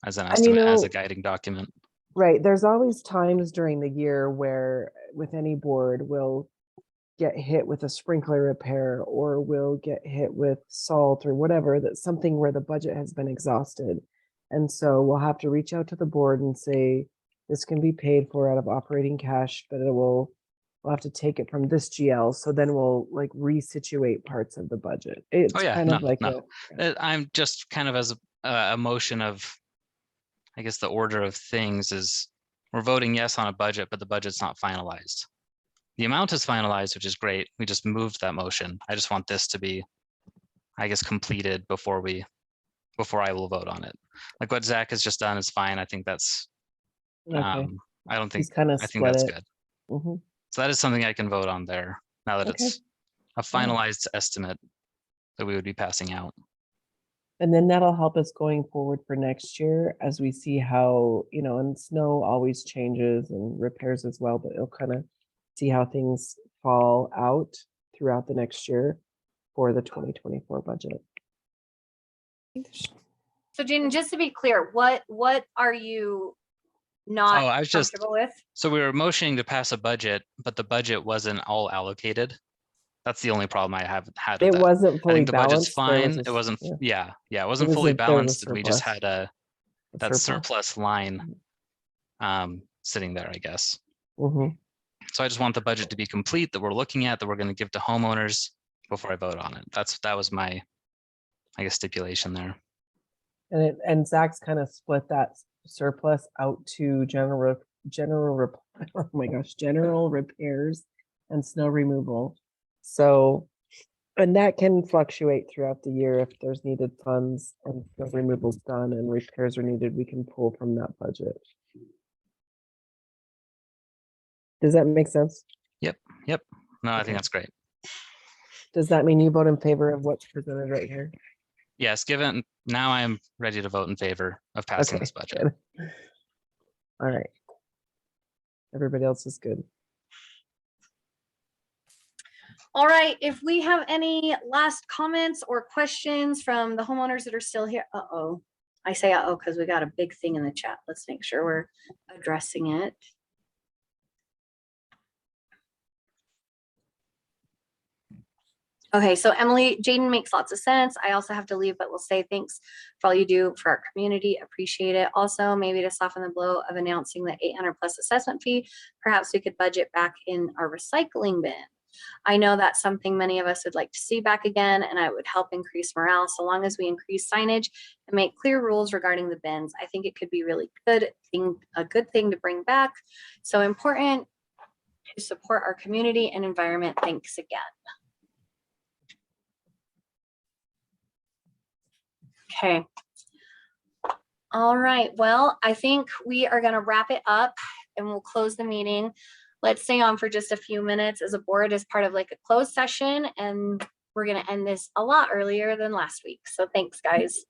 as an And you estimate, as a know- guiding document. Right, there's always times during the year where with any board will get hit with a sprinkler repair, or will get hit with salt or whatever, that's something where the budget has been exhausted. And so we'll have to reach out to the board and say, this can be paid for out of operating cash, but we'll have to take it from this GL. So then we'll like resituate parts of the budget. It's Oh yeah, kind no, of like no. I'm just kind of as a motion of, I guess the order of things is we're voting yes on a budget, but the budget's not finalized. The amount is finalized, which is great. We just moved that motion. I just want this to be, I guess, completed before we before I will vote on it. Like what Zach has just done is fine. I think that's, Okay. I don't think, He's kind of I think split that's it. good. Mhm. So that is something I can vote on there now that Okay. it's a finalized estimate that we would be passing out. And then that'll help us going forward for next year as we see how, and snow always changes and repairs as well, but it'll kind of see how things fall out throughout the next year for the 2024 budget. So Jen, just to be clear, what are you not Oh, I was just, comfortable with? so we were motioning to pass a budget, but the budget wasn't all allocated. That's the only problem I have had with It that. wasn't I fully think the budget's balanced. There fine. was It wasn't, yeah, it wasn't fully there was balanced. And we just surplus. had that surplus. surplus line sitting there, I guess. Mhm. So I just want the budget to be complete that we're looking at, that we're going to give to homeowners before I vote on it. That was my, I guess, stipulation there. And Zach's kind of split that surplus out to general oh my gosh, general repairs and snow removal. So, and that can fluctuate throughout the year if there's needed funds and snow removal's done and repairs are needed, we can pull from that budget. Does that make sense? Yep. No, I think that's great. Does that mean you vote in favor of what's presented right here? Yes, given now I'm ready to vote in favor of passing this budget. Good. All right. Everybody else is good. All right, if we have any last comments or questions from the homeowners that are still here. Uh-oh. I say uh-oh because we got a big thing in the chat. Let's make sure we're addressing it. Okay, so Emily, Jaden makes lots of sense. I also have to leave, but we'll say thanks for all you do for our community. Appreciate it. Also, maybe to soften the blow of announcing the 800 plus assessment fee, perhaps we could budget back in our recycling bin. I know that's something many of us would like to see back again, and it would help increase morale. So long as we increase signage and make clear rules regarding the bins, I think it could be really a good thing to bring back. So important to support our community and environment. Thanks again. Okay. All right. Well, I think we are going to wrap it up and we'll close the meeting. Let's stay on for just a few minutes as a board as part of like a closed session. And we're going to end this a lot earlier than last week. So thanks, guys.